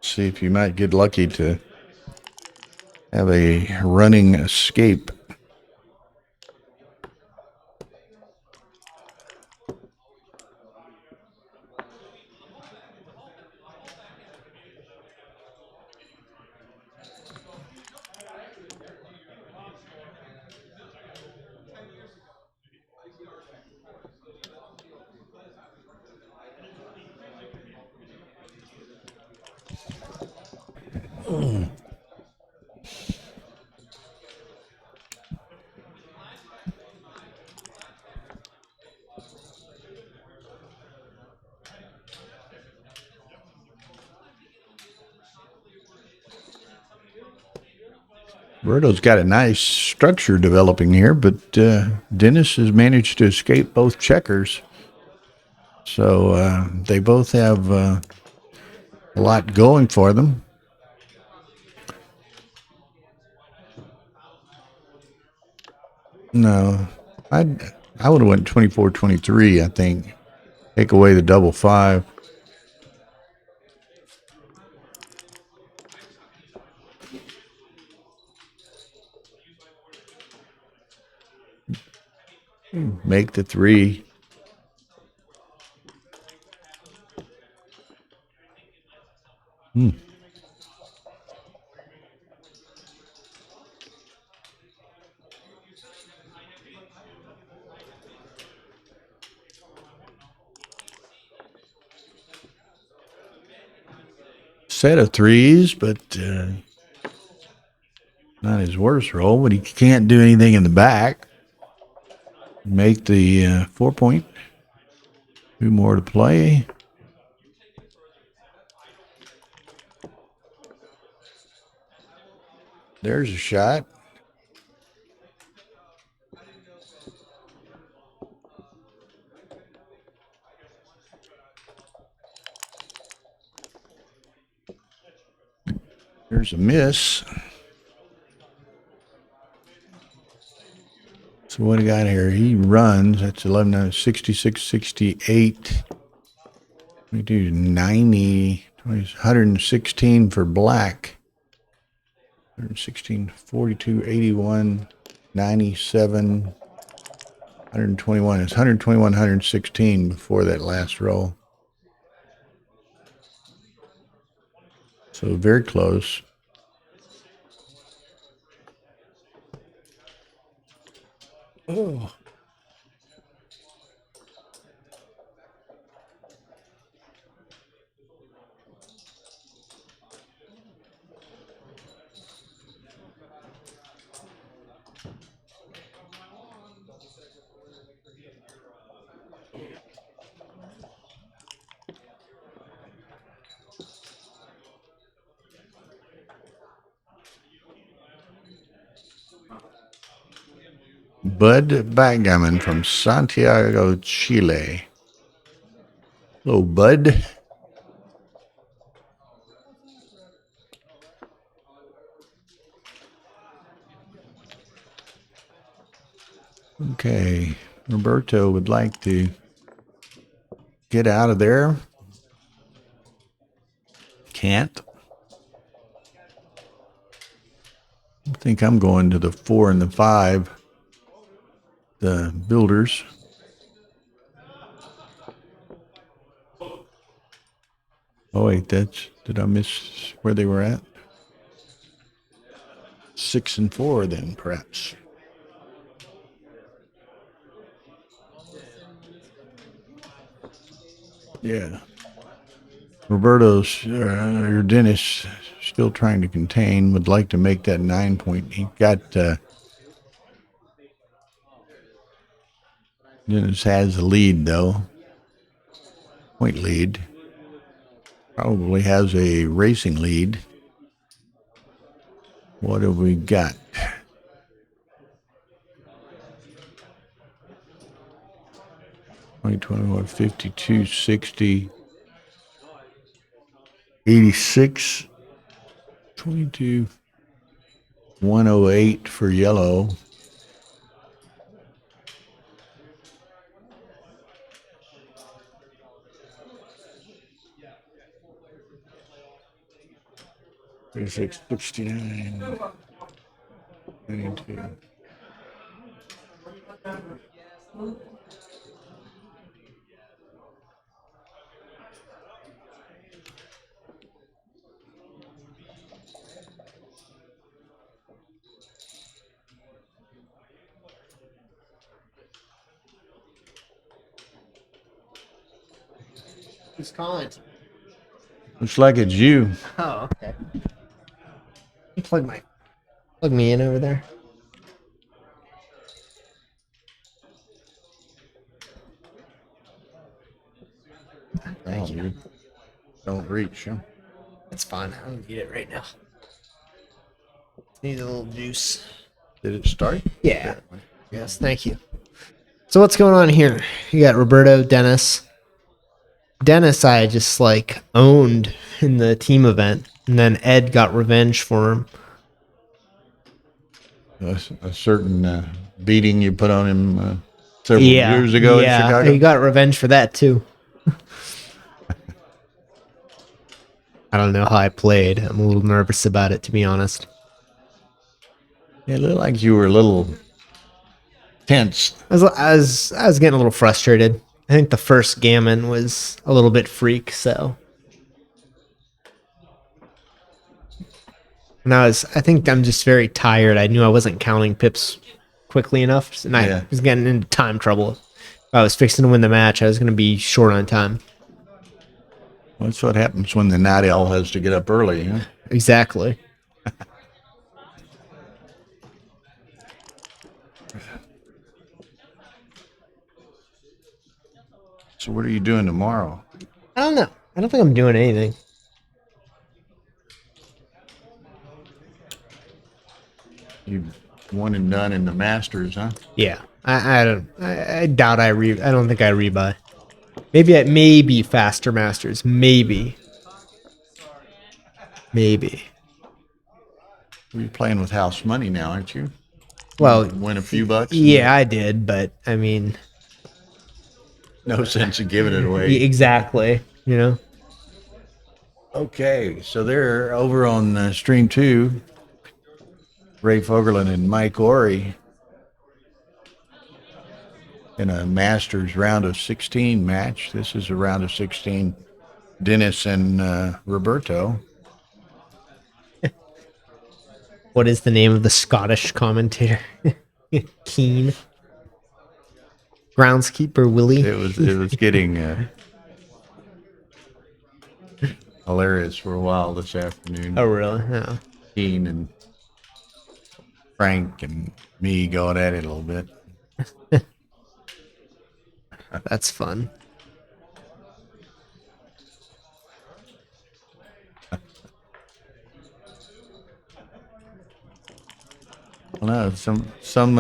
Speaker 3: See if you might get lucky to have a running escape. Roberto's got a nice structure developing here, but Dennis has managed to escape both checkers. So they both have a lot going for them. No, I would have went 24-23, I think. Take away the double 5. Make the 3. Set of 3s, but not his worst roll, but he can't do anything in the back. Make the 4 point. 2 more to play. There's a shot. There's a miss. So what do we got here? He runs. That's 11, 66, 68. We do 90, 116 for black. 116, 42, 81, 97, 121. It's 121, 116 before that last roll. So very close. Oh. Bud Backgammon from Santiago, Chile. Hello, Bud. Okay, Roberto would like to get out of there. Can't. I think I'm going to the 4 and the 5. The builders. Oh wait, did I miss where they were at? 6 and 4 then, perhaps. Yeah. Roberto's, or Dennis, still trying to contain, would like to make that 9 point. He got, Dennis has the lead though. Point lead. Probably has a racing lead. What have we got? $20, 52, 60, 86, 22, 108 for yellow. $36, 69, 92.
Speaker 7: Who's calling?
Speaker 3: Looks like it's you.
Speaker 7: Oh, okay. Plug me in over there. Thank you.
Speaker 3: Don't reach, huh?
Speaker 7: It's fine. I don't need it right now. Need a little juice.
Speaker 3: Did it start?
Speaker 7: Yeah. Yes, thank you. So what's going on here? You got Roberto, Dennis. Dennis I just like owned in the team event, and then Ed got revenge for him.
Speaker 3: A certain beating you put on him several years ago in Chicago?
Speaker 7: He got revenge for that too. I don't know how I played. I'm a little nervous about it, to be honest.
Speaker 3: It looked like you were a little tense.
Speaker 7: I was getting a little frustrated. I think the first gammon was a little bit freak, so. And I think I'm just very tired. I knew I wasn't counting pips quickly enough, and I was getting into time trouble. If I was fixing to win the match, I was going to be short on time.
Speaker 3: Well, that's what happens when the night owl has to get up early, huh?
Speaker 7: Exactly.
Speaker 3: So what are you doing tomorrow?
Speaker 7: I don't know. I don't think I'm doing anything.
Speaker 3: You one and done in the Masters, huh?
Speaker 7: Yeah. I doubt I don't think I rebuy. Maybe faster Masters. Maybe.
Speaker 3: You're playing with house money now, aren't you?
Speaker 7: Well,
Speaker 3: Win a few bucks?
Speaker 7: Yeah, I did, but I mean,
Speaker 3: No sense in giving it away.
Speaker 7: exactly, you know.
Speaker 3: Okay, so they're over on stream 2. Ray Fogerlin and Mike Orey. in a Masters round of 16 match. This is a round of 16. Dennis and Roberto.
Speaker 7: What is the name of the Scottish commentator? Keen. Groundskeeper Willie.
Speaker 3: It was getting hilarious for a while this afternoon.
Speaker 7: Oh, really? Yeah.
Speaker 3: Keen and Frank and me going at it a little bit.
Speaker 7: That's fun.
Speaker 3: Well, no, some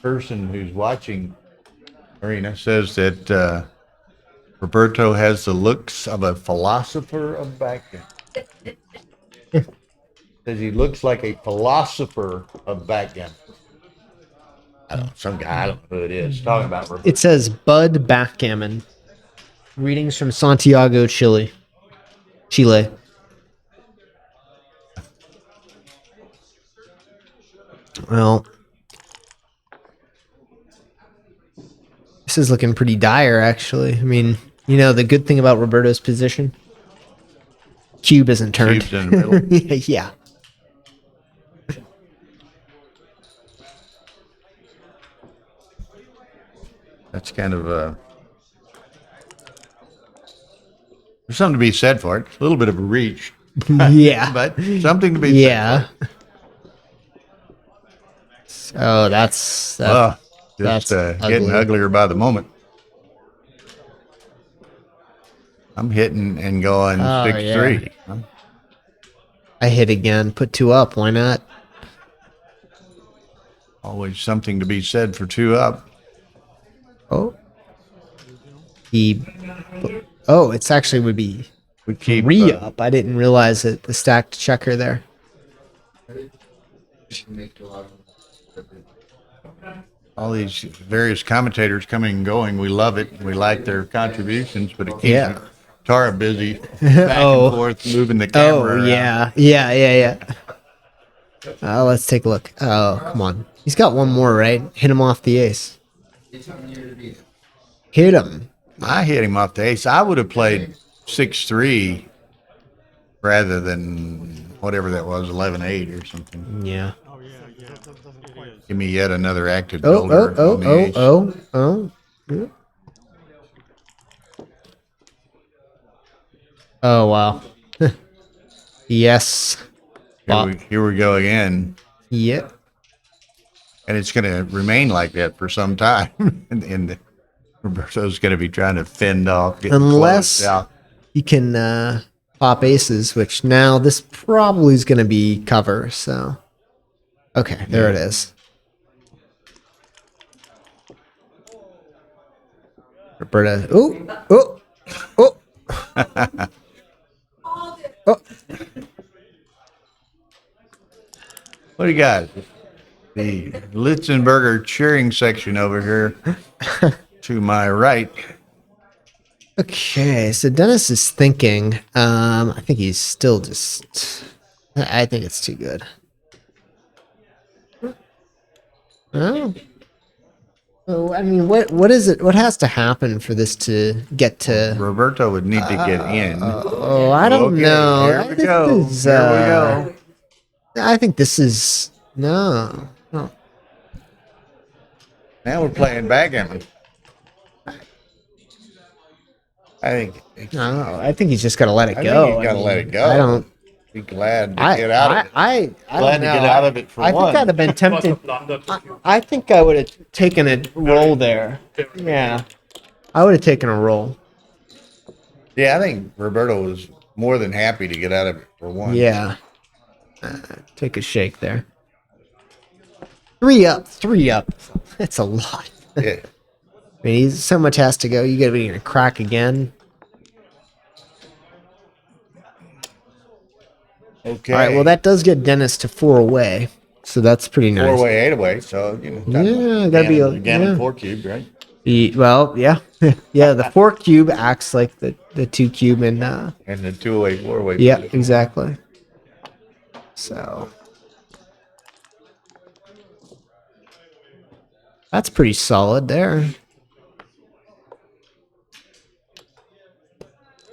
Speaker 3: person who's watching Arena says that Roberto has the looks of a philosopher of backgammon. Says he looks like a philosopher of backgammon. I don't know, some guy, I don't know who it is, talking about Roberto.
Speaker 7: It says Bud Backgammon. Greetings from Santiago, Chile. Chile. Well, this is looking pretty dire, actually. I mean, you know, the good thing about Roberto's position? Cube isn't turned.
Speaker 3: Cube's in the middle.
Speaker 7: Yeah.
Speaker 3: That's kind of there's something to be said for it. A little bit of a reach,
Speaker 7: Yeah.
Speaker 3: but something to be
Speaker 7: Yeah.
Speaker 3: said
Speaker 7: Oh, that's
Speaker 3: for it.
Speaker 7: that's
Speaker 3: Just getting
Speaker 7: ugly.
Speaker 3: uglier by the moment. I'm hitting and going
Speaker 7: Oh,
Speaker 3: 6-3.
Speaker 7: I hit again. Put 2 up. Why not?
Speaker 3: Always something to be said for 2 up.
Speaker 7: Oh. Oh, it's actually would be
Speaker 3: We keep
Speaker 7: 3 up. I didn't realize it. The stacked checker there.
Speaker 3: all these various commentators coming and going. We love it. We like their contributions, but it keeps
Speaker 7: Yeah.
Speaker 3: Tara busy back
Speaker 7: Oh.
Speaker 3: and forth moving the camera.
Speaker 7: Oh,
Speaker 3: around.
Speaker 7: yeah. Let's take a look. Oh, come on. He's got one more, right? Hit him off the ace. Hit him.
Speaker 3: I hit him off the ace. I would have played 6-3 rather than whatever that was, 11-8 or something.
Speaker 7: Yeah.
Speaker 1: Oh, yeah, yeah. That doesn't quite.
Speaker 3: Give me yet another active
Speaker 7: Oh,
Speaker 3: builder on the ace.
Speaker 7: oh. Oh, wow. Yes.
Speaker 3: Here we go again.
Speaker 7: Yep.
Speaker 3: And it's going to remain like that for some time. and Roberto's going to be trying to fend off. Get
Speaker 7: Unless
Speaker 3: closed out.
Speaker 7: you can pop aces, which now this probably is going to be cover. So, okay, there it is. Roberta. Oh. Oh.
Speaker 3: What do you got? The Litzenberger cheering section over here to my right.
Speaker 7: Okay, so Dennis is thinking. I think he's still just. I think it's too good. Oh, I mean, what is it? What has to happen for this to get to?
Speaker 3: Roberto would need to get in.
Speaker 7: Oh, I don't
Speaker 3: Okay,
Speaker 7: know.
Speaker 3: Here we go.
Speaker 7: This is,
Speaker 3: Here we go.
Speaker 7: I think this is no.
Speaker 3: Now we're playing backgammon. I
Speaker 7: think he's just got to let it
Speaker 3: I
Speaker 7: go.
Speaker 3: think you gotta let it go.
Speaker 7: I don't.
Speaker 3: be glad to
Speaker 7: I
Speaker 3: get out of it.
Speaker 7: I
Speaker 3: Glad
Speaker 7: don't
Speaker 3: to
Speaker 7: know.
Speaker 3: get out of it for
Speaker 7: I
Speaker 3: one.
Speaker 7: think I'd have been tempted. I think I would have taken a roll there. Yeah, I would have taken a roll.
Speaker 3: Yeah, I think Roberto was more than happy to get out of it for one.
Speaker 7: Yeah, take a shake there. 3 up. That's a lot.
Speaker 3: Yeah.
Speaker 7: I mean, so much has to go. You got to be gonna crack again.
Speaker 3: Okay.
Speaker 7: All right. Well, that does get Dennis to 4 away, so that's pretty nice.
Speaker 3: 4 away, 8 away. So
Speaker 7: Yeah, gotta be a-
Speaker 3: gammon
Speaker 7: yeah.
Speaker 3: 4 cube, right?
Speaker 7: Well, yeah, yeah. The 4 cube acts like the 2 cube, and
Speaker 3: And the 2 away, 4 away.
Speaker 7: yeah, exactly. So that's pretty solid there.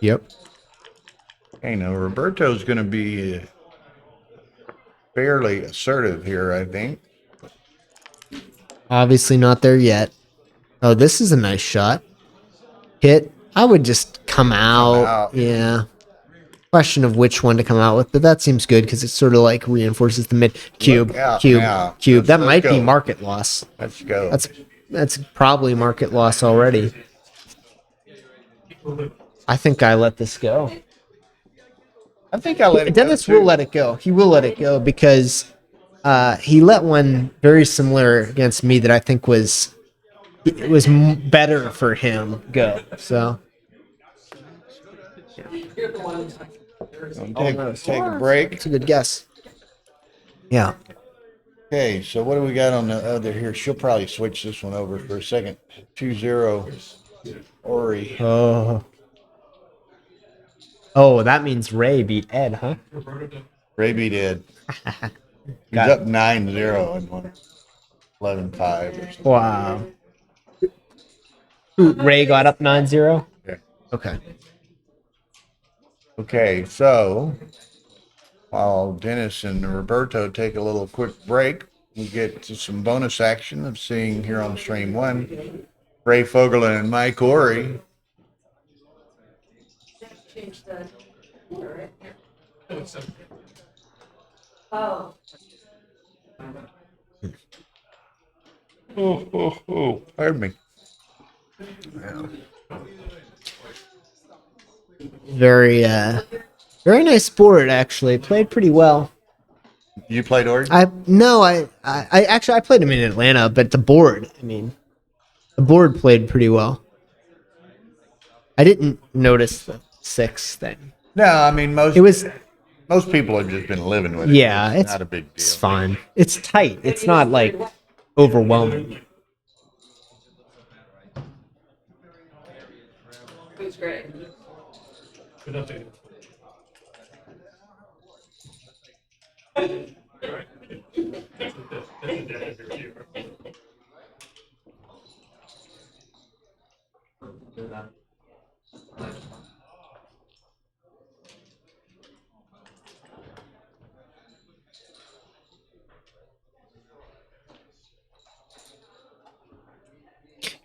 Speaker 7: Yep.
Speaker 3: Okay, now Roberto's going to be fairly assertive here, I think.
Speaker 7: Obviously not there yet. Oh, this is a nice shot. Hit. I would just come out.
Speaker 3: out.
Speaker 7: Yeah. Question of which one to come out with, but that seems good because it sort of like reinforces the mid cube,
Speaker 3: Look out
Speaker 7: cube,
Speaker 3: now.
Speaker 7: cube. That
Speaker 3: Let's
Speaker 7: might be
Speaker 3: go.
Speaker 7: market loss.
Speaker 3: Let's go.
Speaker 7: That's probably market loss already. I think I let this go.
Speaker 3: I think I let it
Speaker 7: Dennis
Speaker 3: go
Speaker 7: will
Speaker 3: too.
Speaker 7: let it go. He will let it go because he let one very similar against me that I think was better for him go. So
Speaker 3: Take a break.
Speaker 7: that's a good guess. Yeah.
Speaker 3: Okay, so what do we got on the other here? She'll probably switch this one over for a second. 2-0 Rory.
Speaker 7: Oh, that means Ray beat Ed, huh?
Speaker 3: Ray beat Ed. He's
Speaker 7: Got
Speaker 3: up 9-0 and won 11-5 or something.
Speaker 7: Wow. Ray got up 9-0?
Speaker 3: Yeah.
Speaker 7: Okay.
Speaker 3: Okay, so while Dennis and Roberto take a little quick break, we get to some bonus action of seeing here on stream one, Ray Fogelin and Mike Ory.
Speaker 6: Change the. Oh.
Speaker 3: Pardon me.
Speaker 7: Very nice board actually. Played pretty well.
Speaker 3: You played Ory?
Speaker 7: I actually I played him in Atlanta, but the board, I mean, the board played pretty well. I didn't notice the 6 thing.
Speaker 3: No, I mean most people have just been living with it.
Speaker 7: Yeah,
Speaker 3: it's not a big deal.
Speaker 7: It's fine. It's tight. It's not like overwhelming.
Speaker 6: It was great.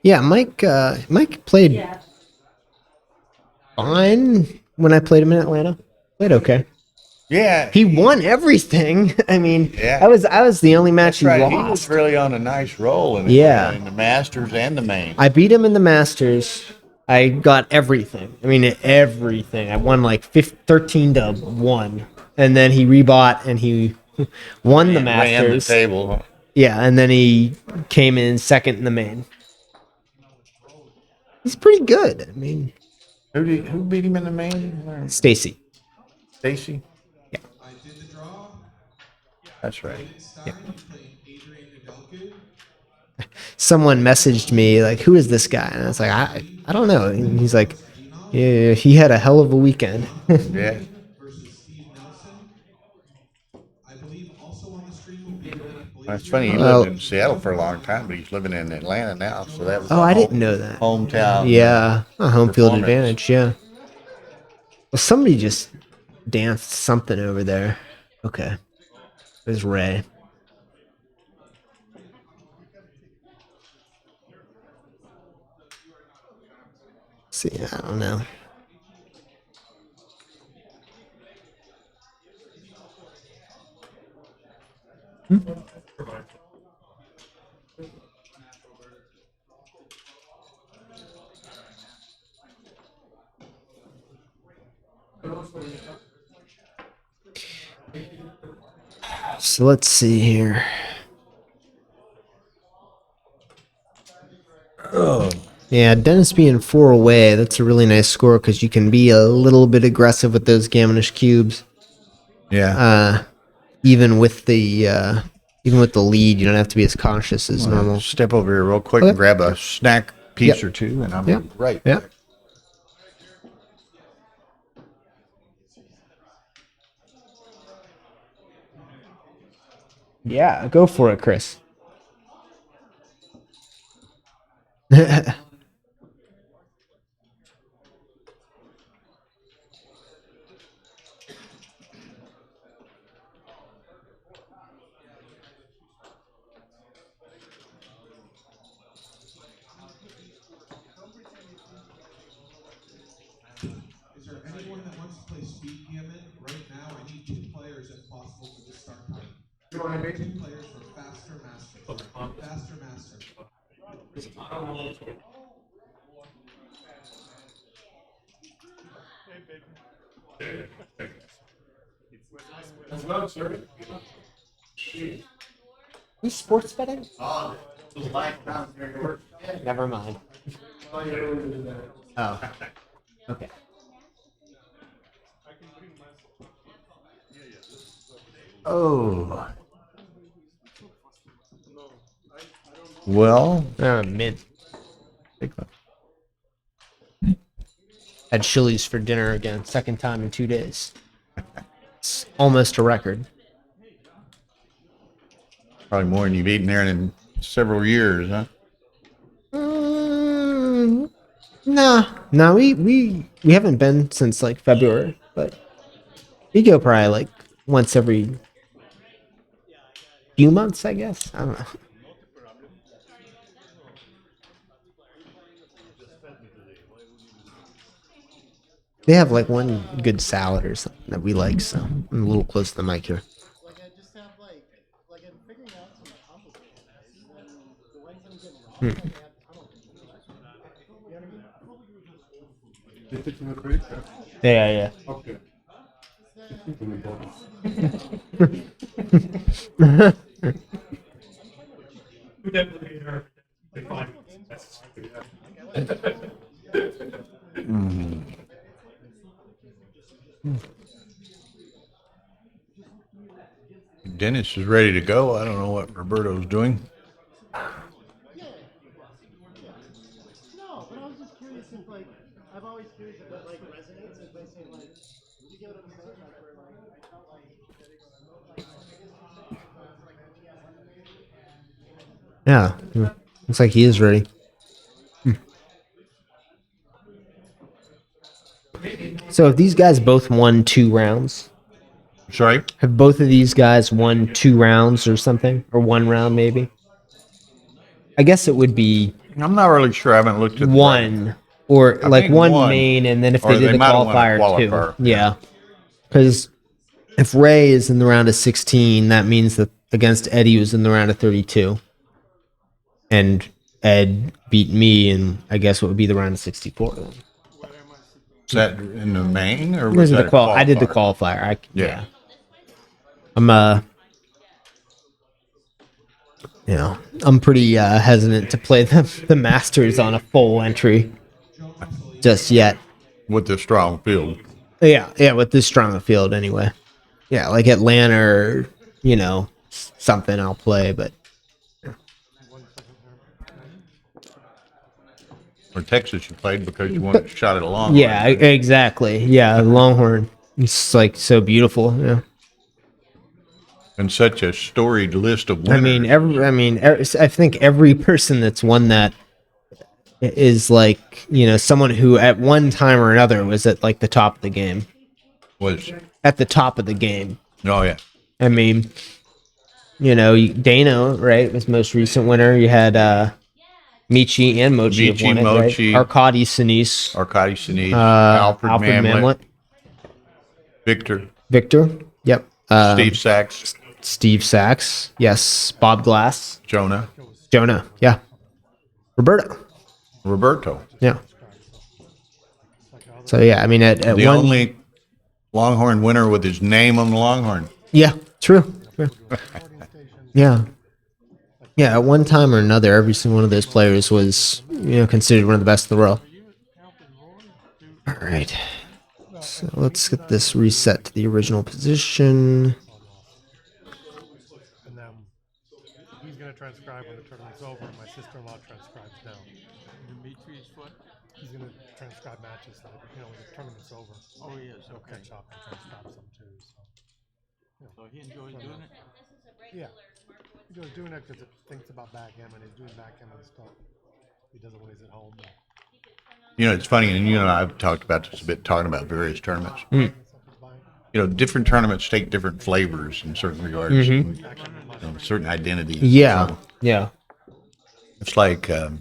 Speaker 7: Yeah, Mike played
Speaker 6: Yeah.
Speaker 7: fine when I played him in Atlanta. Played okay.
Speaker 3: Yeah,
Speaker 7: He won everything. I mean,
Speaker 3: Yeah.
Speaker 7: I was the only match
Speaker 3: that's right.
Speaker 7: he
Speaker 3: He was
Speaker 7: lost.
Speaker 3: really on a nice roll in
Speaker 7: Yeah.
Speaker 3: in the Masters and the main.
Speaker 7: I beat him in the Masters. I got everything. I mean, everything. I won like 13-1, and then he rebought and he won the
Speaker 3: Ran the
Speaker 7: Masters.
Speaker 3: table.
Speaker 7: Yeah, and then he came in second in the main. He's pretty good. I mean,
Speaker 3: Who beat him in the main?
Speaker 7: Stacy.
Speaker 3: Stacy?
Speaker 7: Yeah.
Speaker 3: That's right.
Speaker 7: Someone messaged me like, "Who is this guy?" And I was like, "I don't know." And he's like, "Yeah, he had a hell of a weekend."
Speaker 3: Yeah. That's funny. He
Speaker 7: Well-
Speaker 3: lived in Seattle for a long time, but he's living in Atlanta now. So that was
Speaker 7: Oh, I didn't know that.
Speaker 3: hometown.
Speaker 7: Yeah, a home field
Speaker 3: Performance.
Speaker 7: advantage. Yeah. Well, somebody just danced something over there. Okay, it was Ray. See, I don't know. So let's see here. Yeah, Dennis being 4 away, that's a really nice score because you can be a little bit aggressive with those gammonish cubes.
Speaker 3: Yeah.
Speaker 7: Even with the lead, you don't have to be as cautious as normal.
Speaker 3: Step over here real quick
Speaker 7: Okay.
Speaker 3: and grab a snack piece
Speaker 7: Yep.
Speaker 3: or two, and I'm
Speaker 7: Yep.
Speaker 3: right.
Speaker 7: Yeah.
Speaker 3: back.
Speaker 7: Yeah, go for it, Chris. Who's sports betting? Never mind. Oh. Okay.
Speaker 3: Oh. Well,
Speaker 7: Mint. Had Chili's for dinner again, second time in 2 days. It's almost a record.
Speaker 3: probably more than you've eaten there in several years, huh?
Speaker 7: No, we haven't been since like February, but we go probably like once every few months, I guess. I don't know. They have like one good salad or something that we like, so I'm a little close to the mic here.
Speaker 2: Like I just have like I'm figuring out some complicated and the ones I'm getting wrong, I have tunnel vision. You know what I mean?
Speaker 7: Yeah.
Speaker 4: Okay.
Speaker 3: Dennis is ready to go. I don't know what Roberto's doing.
Speaker 2: No, but I was just curious if like I've always curious if that like resonates if they say like you get what I'm saying like where like I felt like
Speaker 7: Yeah. Looks like he is ready. So have these guys both won 2 rounds?
Speaker 3: Sorry?
Speaker 7: Have both of these guys won 2 rounds or something? Or 1 round maybe? I guess it would be
Speaker 3: I'm not really sure. I haven't looked at the
Speaker 7: one or
Speaker 3: I
Speaker 7: like
Speaker 3: think
Speaker 7: one
Speaker 3: one,
Speaker 7: main and then if
Speaker 3: or
Speaker 7: they did
Speaker 3: they
Speaker 7: the
Speaker 3: might have won a
Speaker 7: qualifier,
Speaker 3: qualifier,
Speaker 7: too. Yeah. Because if Ray is in the round of 16, that means that against Eddie was in the round of 32. And Ed beat me in, I guess, what would be the round of 64 then.
Speaker 3: Is that in the main or
Speaker 7: This
Speaker 3: was
Speaker 7: is
Speaker 3: that
Speaker 7: the
Speaker 3: a
Speaker 7: qual. I did the
Speaker 3: qualifier?
Speaker 7: qualifier.
Speaker 3: Yeah.
Speaker 7: I'm I'm pretty hesitant to play the Masters on a full entry just yet.
Speaker 3: With the strong field.
Speaker 7: Yeah, with this strong a field anyway. Yeah, like Atlanta or something I'll play, but
Speaker 3: Or Texas you played because you wanted to shot it along.
Speaker 7: yeah, exactly. Yeah, Longhorn. It's like so beautiful. Yeah.
Speaker 3: And such a storied list of winners.
Speaker 7: I think every person that's won that is like, someone who at one time or another was at like the top of the game.
Speaker 3: Was
Speaker 7: At the top of the game.
Speaker 3: oh yeah.
Speaker 7: I mean, Dana, right, was most recent winner. You had Michi and Mochi have won it,
Speaker 3: Mochi.
Speaker 7: right? Arkady Sinise.
Speaker 3: Alfred Mamlet.
Speaker 7: Mamlet.
Speaker 3: Victor.
Speaker 7: Yep.
Speaker 3: Steve Sachs.
Speaker 7: Steve Sachs. Yes. Bob Glass.
Speaker 3: Jonah.
Speaker 7: Yeah. Roberto. Yeah. So yeah, I mean at
Speaker 3: The
Speaker 7: one,
Speaker 3: only Longhorn winner with his name on the Longhorn.
Speaker 7: yeah, true. Yeah. Yeah, at one time or another, every single one of those players was, considered one of the best in the world. All right. So let's get this reset to the original position.
Speaker 2: and then he's gonna transcribe when the tournament's over and my sister-in-law transcribes down.
Speaker 1: Dimitri's foot?
Speaker 2: He's gonna transcribe matches like when the tournament's over.
Speaker 1: Oh, he is. Okay.
Speaker 2: Catch up and transcribe some too.
Speaker 1: So he enjoys doing it?
Speaker 2: Yeah. He was doing it because it thinks about backgammon. He's doing backgammon stuff. He does it when he's at home.
Speaker 3: It's funny, and you and I have talked about this a bit, talking about various tournaments. Different tournaments take different flavors in certain regards, and, certain identities.
Speaker 7: Yeah.
Speaker 3: So
Speaker 7: Yeah.
Speaker 3: it's like, a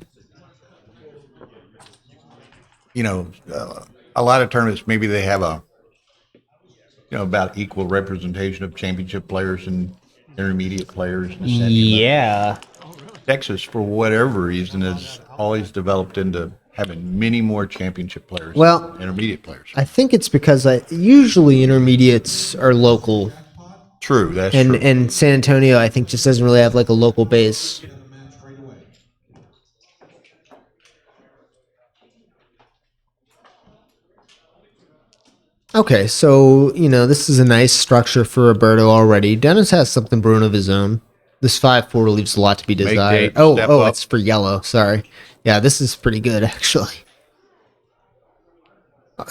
Speaker 3: lot of tournaments, maybe they have about equal representation of championship players and intermediate players. And
Speaker 7: Yeah.
Speaker 3: Texas, for whatever reason, has always developed into having many more championship players
Speaker 7: Well,
Speaker 3: than intermediate players.
Speaker 7: I think it's because usually intermediates are local,
Speaker 3: True, that's
Speaker 7: and
Speaker 3: true.
Speaker 7: and San Antonio, I think, just doesn't really have like a local base. Okay, so this is a nice structure for Roberto already. Dennis has something brewing of his own. This 5-4 leaves a lot to be desired.
Speaker 3: Dave step up.
Speaker 7: It's for yellow. Sorry. Yeah, this is pretty good actually.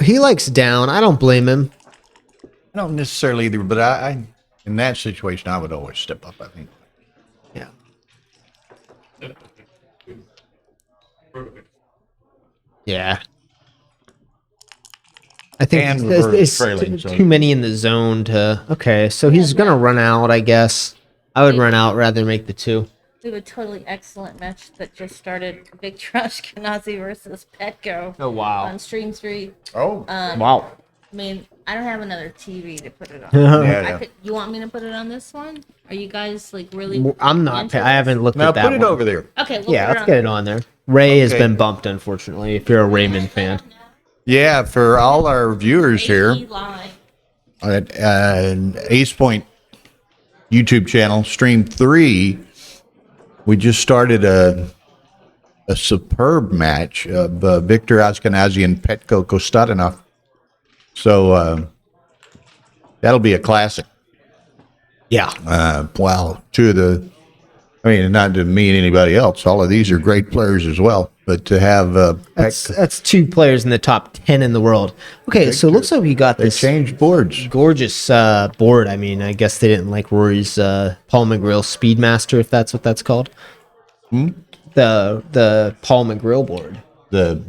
Speaker 7: He likes down. I don't blame him.
Speaker 3: I don't necessarily either, but I in that situation, I would always step up, I think.
Speaker 7: Yeah. Yeah. I think
Speaker 3: And
Speaker 7: it's
Speaker 3: reverse trailing, so-
Speaker 7: too many in the zone to. Okay, so he's gonna run out, I guess. I would run out rather than make the 2.
Speaker 8: We have a totally excellent match that just started. Victor Ashkenazi versus Petco
Speaker 7: Oh wow!
Speaker 8: on Stream 3.
Speaker 3: Oh,
Speaker 7: Wow.
Speaker 8: I mean, I don't have another TV to put it on.
Speaker 3: yeah.
Speaker 8: You want me to put it on this one? Are you guys like really?
Speaker 7: I'm not.
Speaker 8: into
Speaker 7: I haven't looked
Speaker 3: Now
Speaker 7: at that.
Speaker 3: put it
Speaker 7: one.
Speaker 3: over there.
Speaker 8: Okay, we'll
Speaker 7: Yeah,
Speaker 8: put
Speaker 7: let's
Speaker 8: it
Speaker 7: get
Speaker 8: on.
Speaker 7: it on there. Ray has
Speaker 3: Okay.
Speaker 7: been bumped, unfortunately. If you're a Raymond fan.
Speaker 3: Yeah, for all our viewers here
Speaker 8: AP Live.
Speaker 3: at Ace Point YouTube channel, Stream 3, we just started a superb match of Victor Ashkenazi and Petko Kostatinov. So that'll be a classic.
Speaker 7: Yeah.
Speaker 3: Wow, two of the, I mean, not to me and anybody else, all of these are great players as well. But to have
Speaker 7: That's 2 players in the top 10 in the world. Okay, so it looks like we got
Speaker 3: they
Speaker 7: this
Speaker 3: changed boards.
Speaker 7: gorgeous board. I mean, I guess they didn't like Rory's Paul McGrill Speedmaster, if that's what that's called. The Paul McGrill board,
Speaker 3: The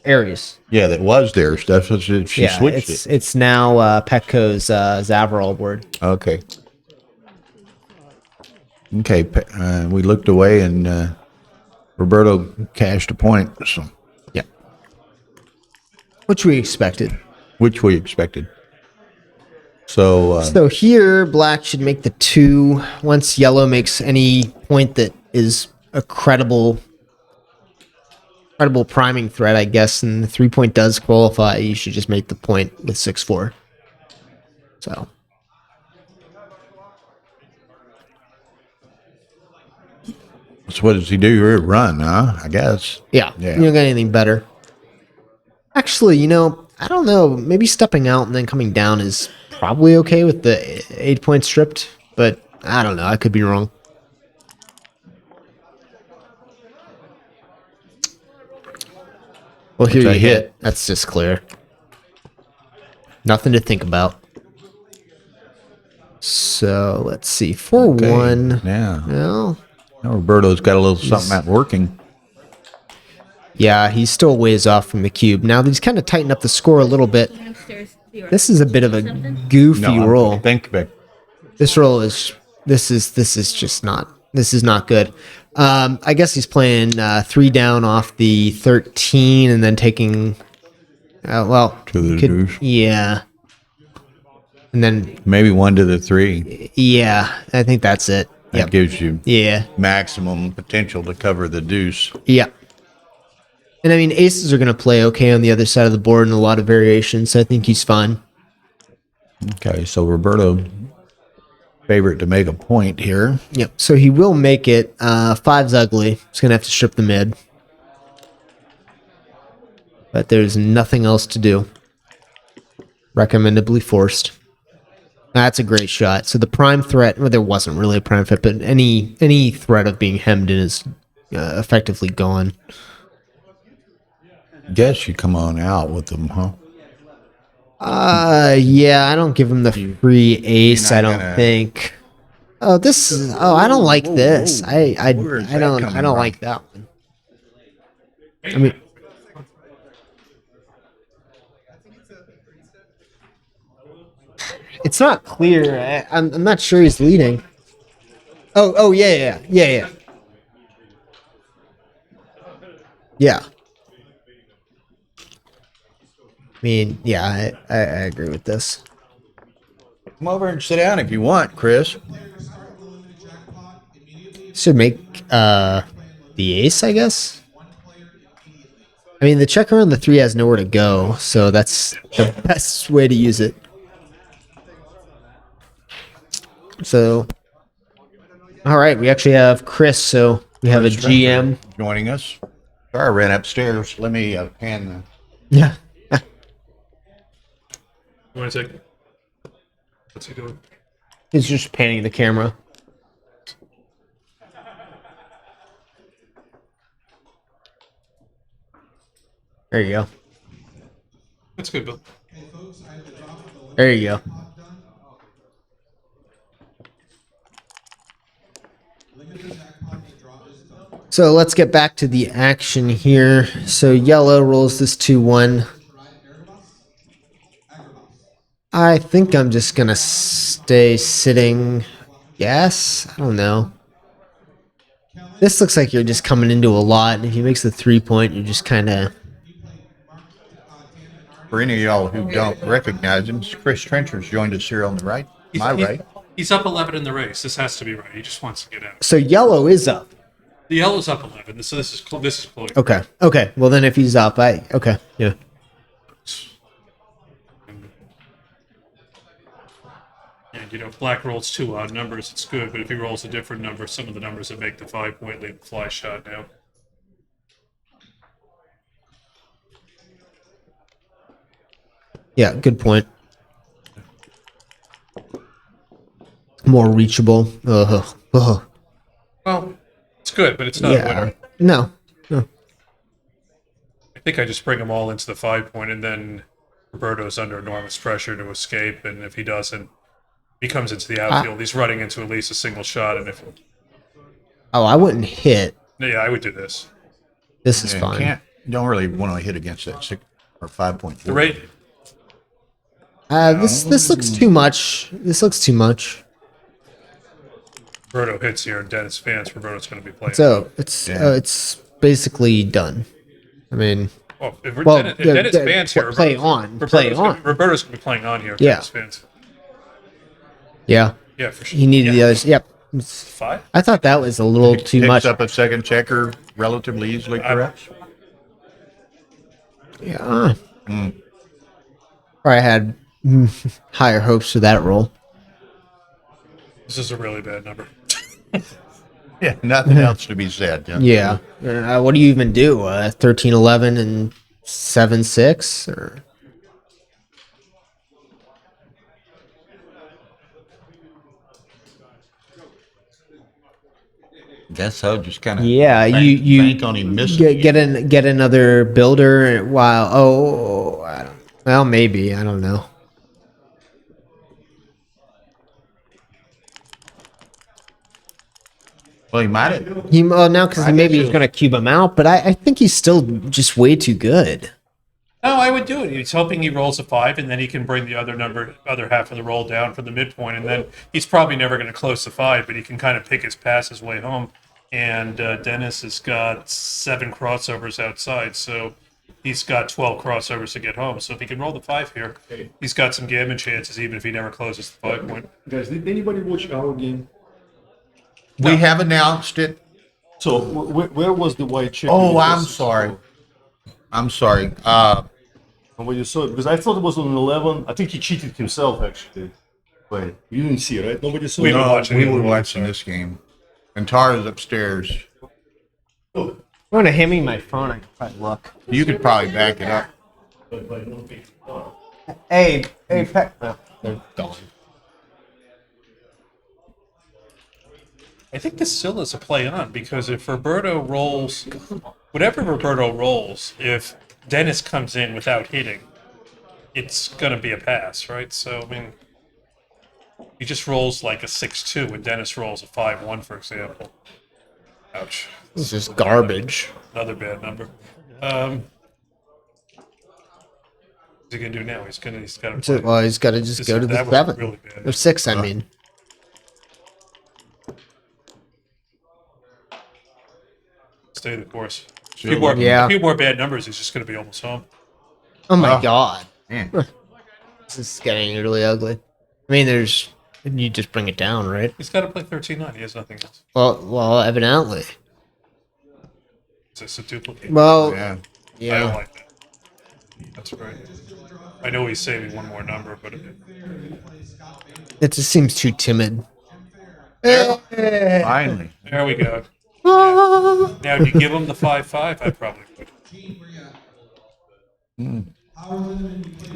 Speaker 7: Aries.
Speaker 3: that was theirs. That's what she switched
Speaker 7: it's
Speaker 3: it.
Speaker 7: it's now Petco's Zavarol board.
Speaker 3: Okay. Okay, we looked away and Roberto cashed a point, so
Speaker 7: Yeah, which we expected.
Speaker 3: which we expected. So
Speaker 7: So here, black should make the 2. Once yellow makes any point that is a credible priming threat, I guess, and the 3-point does qualify, you should just make the point with 6-4. So
Speaker 3: what does he do here? Run, huh? I guess.
Speaker 7: yeah,
Speaker 3: Yeah.
Speaker 7: you don't got anything better. Actually, I don't know. Maybe stepping out and then coming down is probably okay with the 8-point stripped, but I don't know. I could be wrong. Well, here
Speaker 3: It's a
Speaker 7: you
Speaker 3: hit.
Speaker 7: hit. That's just clear. Nothing to think about. So let's see. 4-1.
Speaker 3: Yeah.
Speaker 7: Well,
Speaker 3: Now Roberto's got a little something not working.
Speaker 7: yeah, he's still ways off from the cube. Now he's kind of tightened up the score a little bit.
Speaker 8: Upstairs.
Speaker 7: This is a bit of a goofy roll.
Speaker 3: Think back.
Speaker 7: This roll is this is just not good. I guess he's playing 3 down off the 13 and then taking
Speaker 3: To the deuce.
Speaker 7: yeah, and then
Speaker 3: Maybe 1 to the 3.
Speaker 7: yeah, I think that's it.
Speaker 3: That
Speaker 7: Yep.
Speaker 3: gives you
Speaker 7: Yeah.
Speaker 3: maximum potential to cover the deuce.
Speaker 7: Yeah. And I mean, aces are going to play okay on the other side of the board in a lot of variations, so I think he's fine.
Speaker 3: Okay, so Roberto favorite to make a point here.
Speaker 7: Yep. So he will make it. 5's ugly. He's going to have to strip the mid. But there's nothing else to do. Recommendably forced. That's a great shot. So the prime threat, well, there wasn't really a prime threat, but any threat of being hemmed in is effectively gone.
Speaker 3: Guess you come on out with them, huh?
Speaker 7: Yeah, I don't give him the free ace.
Speaker 3: you're
Speaker 7: I
Speaker 3: not
Speaker 7: don't
Speaker 3: gonna-
Speaker 7: think. Oh, this is. Oh, I don't like this.
Speaker 3: whoa.
Speaker 7: I
Speaker 3: Where is that
Speaker 7: don't.
Speaker 3: coming
Speaker 7: I don't
Speaker 3: from?
Speaker 7: like that one. I mean, it's not clear. I'm not sure he's leading. Oh yeah. Yeah. I mean, yeah, I agree with this.
Speaker 3: Come over and sit down if you want, Chris.
Speaker 7: Should make the ace, I guess. I mean, the checker on the 3 has nowhere to go, so that's the best way to use it. So, all right, we actually have Chris, so we have a GM.
Speaker 3: Joining us. Sorry, I ran upstairs. Let me pan
Speaker 7: Yeah.
Speaker 9: One second. What's he doing?
Speaker 7: He's just panning the camera. There you go.
Speaker 9: That's good, Bill.
Speaker 7: There you go. So let's get back to the action here. So yellow rolls this 2-1. I think I'm just gonna stay sitting. Yes, I don't know. This looks like you're just coming into a lot, and if he makes the 3-point, you're just kind of.
Speaker 3: For any of y'all who don't recognize him, Chris Trencher's joined us here on the right. Right.
Speaker 9: He's up 11 in the race. This has to be right. He just wants to get out.
Speaker 7: So yellow is up.
Speaker 9: The yellow's up 11. So this is close.
Speaker 7: Okay. Okay. Well, then if he's up, okay. Yeah.
Speaker 9: And if black rolls 2 odd numbers, it's good. But if he rolls a different number, some of the numbers that make the 5-point lead the fly shot now.
Speaker 7: Yeah. Good point. More reachable.
Speaker 9: Well, it's good, but it's not a winner.
Speaker 7: No.
Speaker 9: I think I just bring them all into the 5-point, and then Roberto's under enormous pressure to escape. And if he doesn't, he comes into the outfield. He's running into at least a single shot. And if
Speaker 7: I wouldn't hit.
Speaker 9: yeah, I would do this.
Speaker 7: This is fine.
Speaker 3: Don't really want to hit against that 6 or 5.4.
Speaker 9: The rate.
Speaker 7: This looks too much. This looks too much.
Speaker 9: Roberto hits here, and Dennis fans. Roberto's going to be playing.
Speaker 7: So it's basically done. I mean,
Speaker 9: if
Speaker 7: well,
Speaker 9: Dennis fans here.
Speaker 7: Play on. Play on.
Speaker 9: Roberto's going to be playing on here.
Speaker 7: Yeah.
Speaker 9: Dennis fans.
Speaker 7: Yeah.
Speaker 9: Yeah, for sure.
Speaker 7: He needed the others. Yep.
Speaker 9: 5.
Speaker 7: I thought that was a little too
Speaker 3: Picks
Speaker 7: much.
Speaker 3: up a second checker relatively easily, correct?
Speaker 7: Yeah. Or I had higher hopes for that roll.
Speaker 9: This is a really bad number.
Speaker 3: Yeah, nothing else to be said.
Speaker 7: Yeah. What do you even do? 13-11 and 7-6 or?
Speaker 3: Guess so. Just kind of
Speaker 7: you
Speaker 3: bank on him missing.
Speaker 7: get another builder while maybe I don't know.
Speaker 3: Well, he might have.
Speaker 7: Now because maybe he's gonna cube him out, but I think he's still just way too good.
Speaker 9: No, I would do it. He's hoping he rolls a 5, and then he can bring the other half of the roll down from the midpoint, and then he's probably never going to close the 5, but he can kind of pick his pass his way home. And Dennis has got 7 crossovers outside, so he's got 12 crossovers to get home. So if he can roll the 5 here, he's got some gammon chances, even if he never closes the 5-point.
Speaker 10: Guys, did anybody watch our game?
Speaker 3: We have announced it.
Speaker 10: So where was the white check?
Speaker 3: Oh, I'm sorry. I'm sorry.
Speaker 10: When you saw it, because I thought it was on 11. I think he cheated himself actually. But you didn't see it, right? Nobody saw
Speaker 9: We
Speaker 10: it.
Speaker 9: were watching
Speaker 3: we
Speaker 9: it.
Speaker 3: were watching this game. And Tara's upstairs.
Speaker 7: I'm gonna hand me my phone. I can probably look.
Speaker 3: You could probably back it up.
Speaker 7: Hey, Peck. They're gone.
Speaker 9: I think this still is a play on, because if Roberto rolls, whatever Roberto rolls, if Dennis comes in without hitting, it's going to be a pass, right? So, I mean, he just rolls like a 6-2 when Dennis rolls a 5-1, for example. Ouch.
Speaker 7: This is garbage.
Speaker 9: Another bad number. What's he going to do now? He's got to.
Speaker 7: Well, he's got to just go to the 7
Speaker 9: really bad.
Speaker 7: or 6. I mean.
Speaker 9: Stay the course. A few more bad numbers, he's just going to be almost home.
Speaker 7: Oh my god.
Speaker 3: Man.
Speaker 7: This is getting really ugly. I mean, there's you just bring it down, right?
Speaker 9: He's got to play 13-9. He has nothing else.
Speaker 7: Well, evidently.
Speaker 9: It's just a duplicate.
Speaker 7: Well,
Speaker 3: Yeah.
Speaker 9: I don't
Speaker 7: yeah.
Speaker 9: like that. That's right. I know he's saving one more number, but
Speaker 7: It just seems too timid.
Speaker 3: Finally.
Speaker 9: there we go.
Speaker 7: Ah.
Speaker 9: Now, if you give him the 5-5, I probably would.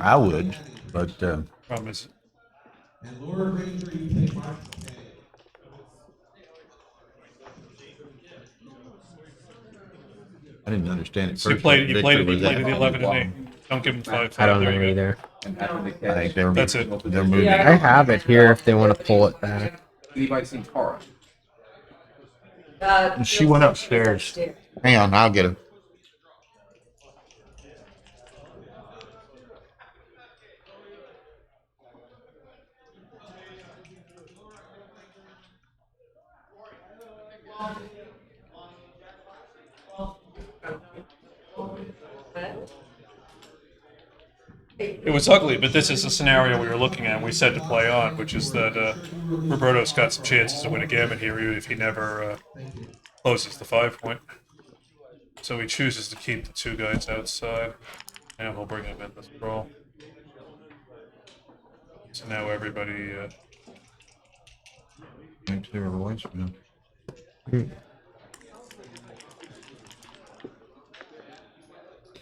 Speaker 3: I would, but
Speaker 9: Problem is,
Speaker 3: I didn't understand it.
Speaker 9: so you
Speaker 3: first
Speaker 9: played
Speaker 3: when
Speaker 9: it
Speaker 3: Victor was
Speaker 9: 11
Speaker 3: at-
Speaker 9: and 8. Don't give him 5-5.
Speaker 7: I don't
Speaker 9: There
Speaker 7: know
Speaker 9: you go.
Speaker 7: either.
Speaker 3: I think they're,
Speaker 9: That's it.
Speaker 3: they're moving.
Speaker 7: I have it here if they want to pull it back.
Speaker 11: Anybody seen Tara?
Speaker 3: She went upstairs. Hang on, I'll get her.
Speaker 9: It was ugly, but this is the scenario we were looking at. And we said to play on, which is that Roberto's got some chances to win a gammon here, even if he never closes the 5-point. So he chooses to keep the two guys outside, and he'll bring him in this brawl. So now everybody.
Speaker 3: Thanks to her voicemail.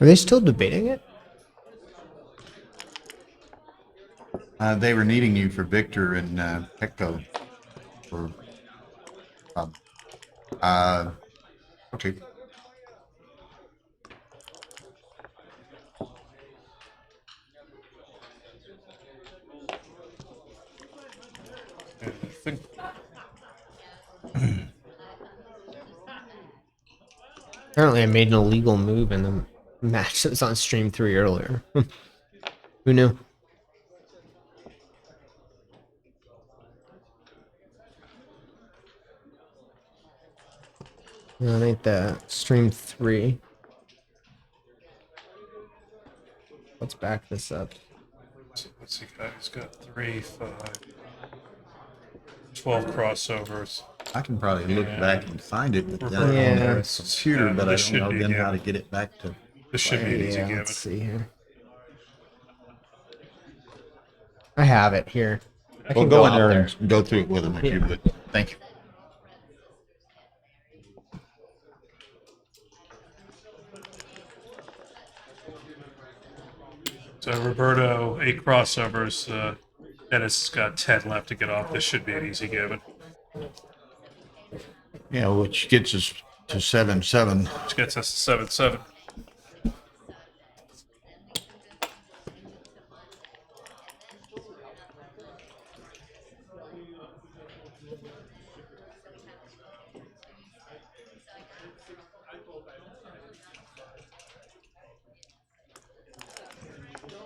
Speaker 7: Are they still debating it?
Speaker 3: They were needing you for Victor and Petco. For, okay.
Speaker 9: I think
Speaker 7: Apparently, I made an illegal move in the match that was on stream 3 earlier. Who knew? No, it ain't that. Stream 3. Let's back this up.
Speaker 9: what's he got? He's got 3, 5, 12 crossovers.
Speaker 3: I can probably look back and find it, but then
Speaker 7: Yeah.
Speaker 3: on their computer, but I
Speaker 9: This
Speaker 3: don't
Speaker 9: should
Speaker 3: know
Speaker 9: be
Speaker 3: then
Speaker 9: again.
Speaker 3: how to get it back to.
Speaker 9: This should be an easy
Speaker 7: Yeah,
Speaker 9: gammon.
Speaker 7: let's see here. I have it here. I
Speaker 3: We'll
Speaker 7: can
Speaker 3: go in
Speaker 7: out
Speaker 3: there and go through it with them if you would. Thank you.
Speaker 9: So Roberto, 8 crossovers. Dennis has got 10 left to get off. This should be an easy gammon.
Speaker 3: Yeah, which gets us to 7-7.
Speaker 9: Which gets us to 7-7.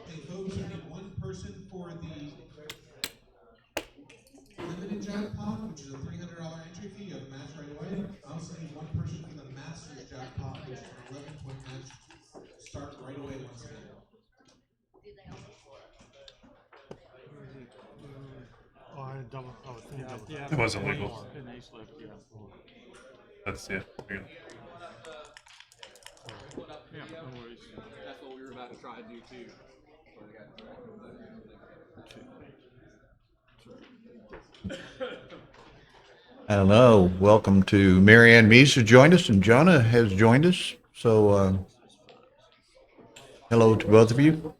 Speaker 12: Hey folks, we need one person for the limited jackpot, which is a $300 entry fee. You have a match right away. I also need one person for the Masters jackpot, which is an 11-point match. Start right away once again.
Speaker 9: It wasn't legal. That's yeah.
Speaker 1: Yeah, no worries.
Speaker 11: That's what we were about to try and do too.
Speaker 3: Hello, welcome to Marianne Meese who joined us, and Jonah has joined us. So, hello to both of you.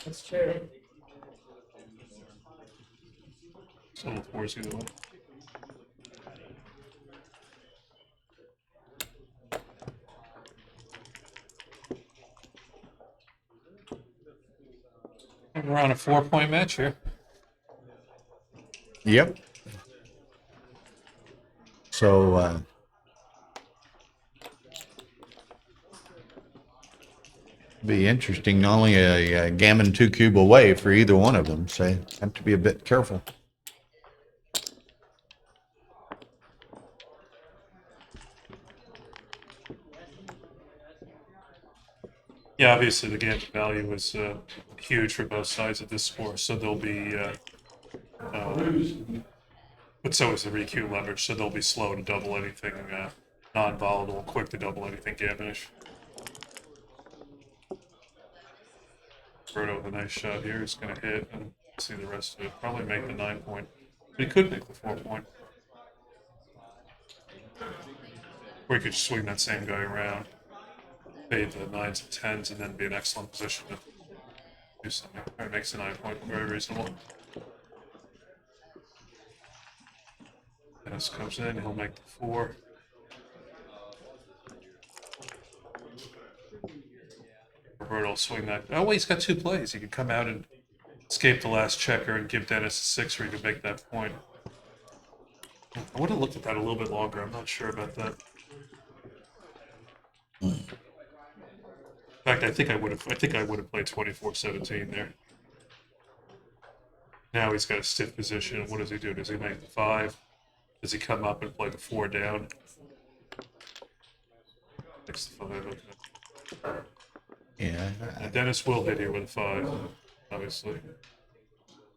Speaker 6: That's true.
Speaker 9: So we'll force either one. And we're on a 4-point match here.
Speaker 3: Yep. So, Be interesting, only a gammon 2 cube away for either one of them, so have to be a bit careful.
Speaker 9: Yeah, obviously the gammon value is huge for both sides of this score, so there'll be, but so is the requeue leverage, so they'll be slow to double anything non-volatile, quick to double anything gammonish. Roberto with a nice shot here. He's going to hit and see the rest of it. Probably make the 9 point. But he could make the 4 point. Or he could swing that same guy around, fade the 9s and 10s, and then be in excellent position to do something. Or makes the 9 point very reasonable. Dennis comes in, he'll make the 4. Roberto will swing that. Oh, wait, he's got 2 plays. He can come out and escape the last checker and give Dennis a 6 where he could make that point. I would have looked at that a little bit longer. I'm not sure about that. In fact, I think I would have played 24-17 there. Now he's got a stiff position. What does he do? Does he make the 5? Does he come up and play the 4 down? Makes the 5. Okay.
Speaker 3: Yeah.
Speaker 9: Dennis will hit here with a 5, obviously.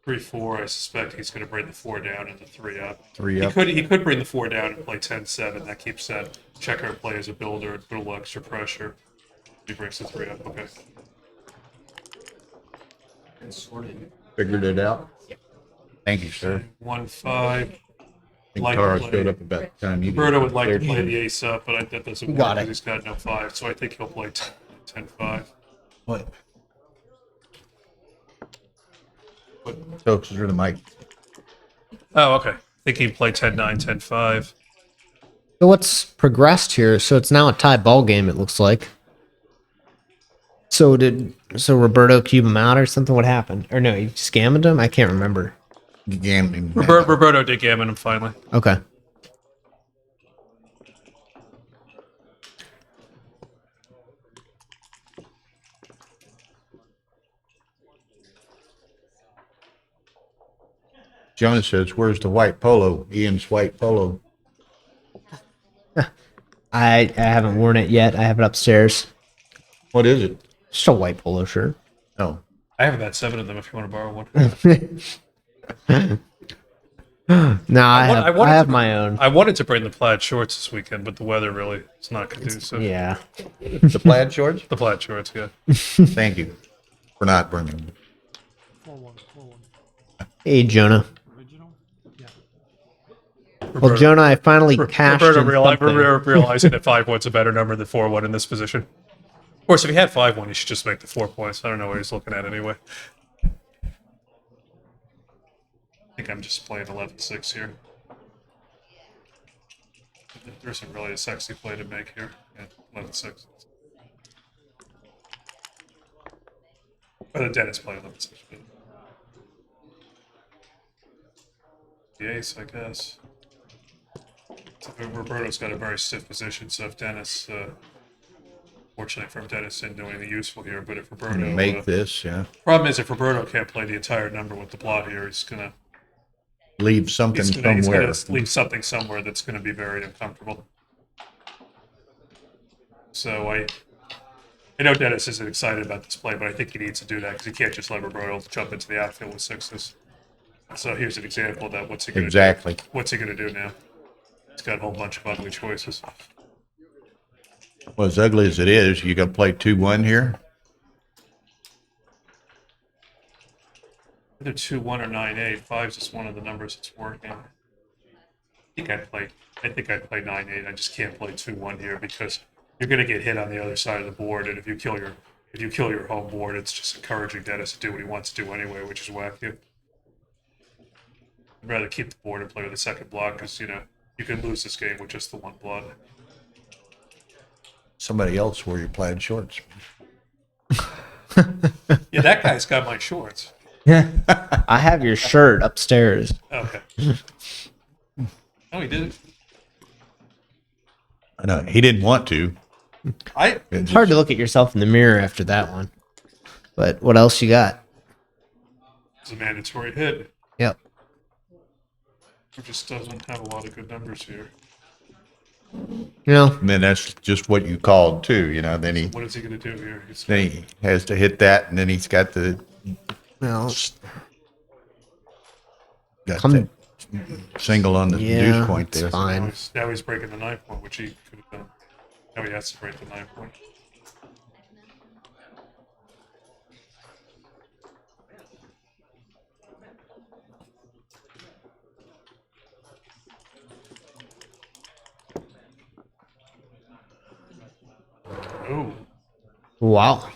Speaker 9: 3-4, I suspect he's going to bring the 4 down and the 3 up.
Speaker 3: 3 up.
Speaker 9: He could bring the 4 down and play 10-7. That keeps that checker play as a builder, a little extra pressure. He brings the 3 up, okay.
Speaker 3: Figured it out? Thank you, sir.
Speaker 9: 1-5.
Speaker 3: I think Tara showed up about the time you
Speaker 9: Roberto would like to play the ace up, but that doesn't work
Speaker 7: Got
Speaker 9: because
Speaker 7: it.
Speaker 9: he's got no 5, so I think he'll play 10-5.
Speaker 3: What? So closer to the mic.
Speaker 9: Oh, okay. I think he'd play 10-9, 10-5.
Speaker 7: So what's progressed here? So it's now a tie ball game. It looks like. So Roberto cube him out or something? What happened? Or no, he scammed him? I can't remember.
Speaker 3: Gambling.
Speaker 9: Roberto did gammon him finally.
Speaker 7: Okay.
Speaker 3: Jonas says, "Where's the white polo? Ian's white polo."
Speaker 7: I haven't worn it yet. I have it upstairs.
Speaker 3: What is it?
Speaker 7: Just a white polo shirt.
Speaker 3: Oh,
Speaker 9: I have about 7 of them if you want to borrow one.
Speaker 7: No, I
Speaker 9: wanted
Speaker 7: have
Speaker 9: to-
Speaker 7: my own.
Speaker 9: I wanted to bring the plaid shorts this weekend, but the weather really is not conducive.
Speaker 7: Yeah.
Speaker 3: the plaid shorts.
Speaker 9: The plaid shorts, yeah.
Speaker 3: Thank you for not bringing them.
Speaker 7: Hey, Jonah.
Speaker 1: Original? Yeah.
Speaker 7: Well, Jonah, I finally cashed
Speaker 9: Roberto
Speaker 7: in something.
Speaker 9: realizing that 5-1's a better number than 4-1 in this position. Of course, if he had 5-1, he should just make the 4 points. I don't know what he's looking at anyway. I think I'm just playing 11-6 here. There isn't really a sexy play to make here. Yeah, 11-6. But the Dennis play 11-6. The ace, I guess. So Roberto's got a very stiff position, so if Dennis, fortunately for him, Dennis didn't do anything useful here, but if Roberto...
Speaker 3: Make this, yeah.
Speaker 9: Problem is, if Roberto can't play the entire number with the blot here, he's gonna...
Speaker 3: Leave something
Speaker 9: He's
Speaker 3: somewhere.
Speaker 9: gonna leave something somewhere that's gonna be very uncomfortable. So I know Dennis isn't excited about this play, but I think he needs to do that because he can't just let Roberto jump into the outfield with 6s. So here's an example of that. What's he gonna
Speaker 3: Exactly.
Speaker 9: do? What's he gonna do now? He's got a whole bunch of ugly choices.
Speaker 3: Well, as ugly as it is, you got to play 2-1 here.
Speaker 9: Either 2-1 or 9-8. 5's just one of the numbers that's working. I think I'd play 9-8. I just can't play 2-1 here because you're going to get hit on the other side of the board, and if you kill your home board, it's just encouraging Dennis to do what he wants to do anyway, which is whack you. I'd rather keep the board and play with the second block because you can lose this game with just the one block.
Speaker 3: Somebody else wear your plaid shorts.
Speaker 9: Yeah, that guy's got my shorts.
Speaker 7: Yeah. I have your shirt upstairs.
Speaker 9: Okay. Oh, he did it.
Speaker 3: I know he didn't want to.
Speaker 7: It's hard to look at yourself in the mirror after that one. But what else you got?
Speaker 9: It's a mandatory hit.
Speaker 7: Yep.
Speaker 9: It just doesn't have a lot of good numbers here.
Speaker 7: You know,
Speaker 3: And then that's just what you called too, you know, then
Speaker 9: What is he going to do here?
Speaker 3: then he has to hit that, and then he's got the,
Speaker 7: well,
Speaker 3: got
Speaker 7: Come-
Speaker 3: that single on the
Speaker 7: yeah,
Speaker 3: deuce point
Speaker 7: it's
Speaker 3: there.
Speaker 7: fine.
Speaker 9: Now he's breaking the 9 point, which he could have done. Now he has to break the 9 point. Oh,
Speaker 7: Wow.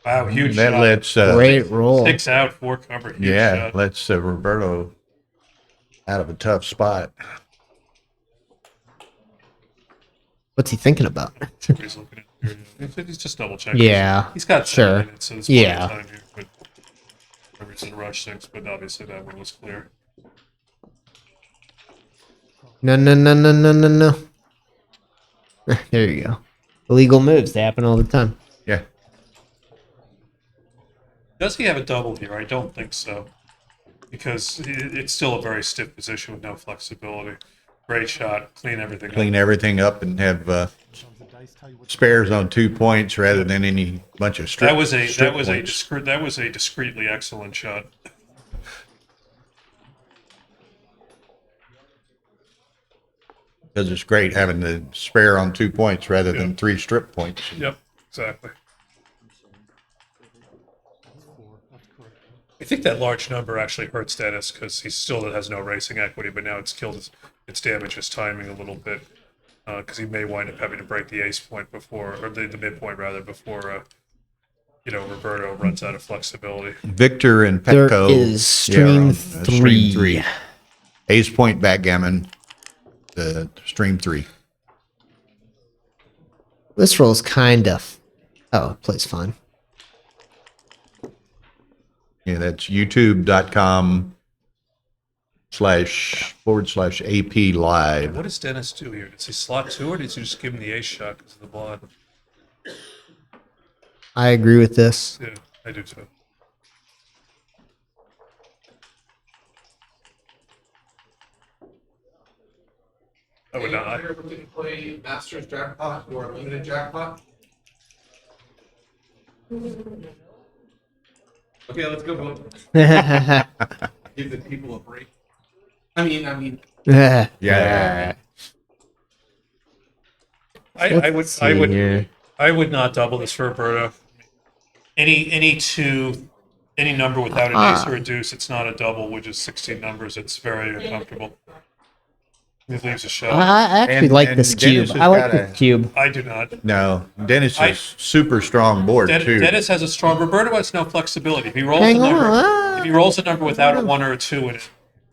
Speaker 9: wow, huge
Speaker 3: That
Speaker 9: shot.
Speaker 3: lets,
Speaker 7: Great roll.
Speaker 9: 6 out, 4 cover. Huge
Speaker 3: yeah,
Speaker 9: shot.
Speaker 3: lets Roberto out of a tough spot.
Speaker 7: What's he thinking about?
Speaker 9: He's looking at here. He's just double checking.
Speaker 7: Yeah,
Speaker 9: He's got 7
Speaker 7: sure.
Speaker 9: minutes, so there's plenty
Speaker 7: Yeah.
Speaker 9: of time here. But remember, it's in rush 6, but obviously that one was clear.
Speaker 7: No, no, no, no, no, no, no. There you go. Illegal moves. They happen all the time.
Speaker 3: Yeah.
Speaker 9: Does he have a double here? I don't think so. Because it's still a very stiff position with no flexibility. Great shot. Clean everything
Speaker 3: Clean
Speaker 9: up.
Speaker 3: everything up and have spares on 2 points rather than any bunch of strip.
Speaker 9: That was a
Speaker 3: strip
Speaker 9: that
Speaker 3: points.
Speaker 9: was a discreetly excellent shot.
Speaker 3: Because it's great having the spare on 2 points rather than
Speaker 9: Yeah.
Speaker 3: 3 strip points.
Speaker 9: Yep, exactly. I think that large number actually hurts Dennis because he still has no racing equity, but now it's damaged his timing a little bit because he may wind up having to break the ace point before, or the midpoint rather, before Roberto runs out of flexibility.
Speaker 3: Victor and
Speaker 7: There
Speaker 3: Petco.
Speaker 7: is stream
Speaker 3: stream
Speaker 7: 3.
Speaker 3: Ace point backgammon. The stream 3.
Speaker 7: This roll's kind of. Oh, it plays fine.
Speaker 3: Yeah, that's youtube.com//AP live.
Speaker 9: What does Dennis do here? Does he slot 2 or does he just give him the ace shot because of the blood?
Speaker 7: I agree with this.
Speaker 9: Yeah, I do too. I would not.
Speaker 11: Did you play Masters Jackpot or Limited Jackpot? Okay, let's go vote. Give the people a break. I mean.
Speaker 3: Yeah.
Speaker 9: I would not double this for Roberto. Any number without an ace or a deuce, it's not a double, which is 16 numbers. It's very uncomfortable. He leaves a shot.
Speaker 7: I actually like this
Speaker 3: Dennis
Speaker 7: cube.
Speaker 3: has
Speaker 7: I like
Speaker 3: got
Speaker 7: this cube.
Speaker 9: I do not.
Speaker 3: No, Dennis is super strong board too.
Speaker 9: Dennis has a strong. Roberto has no flexibility. If he rolls
Speaker 7: Hang
Speaker 9: a number,
Speaker 7: on.
Speaker 9: if he rolls a number without a 1 or a 2 in it,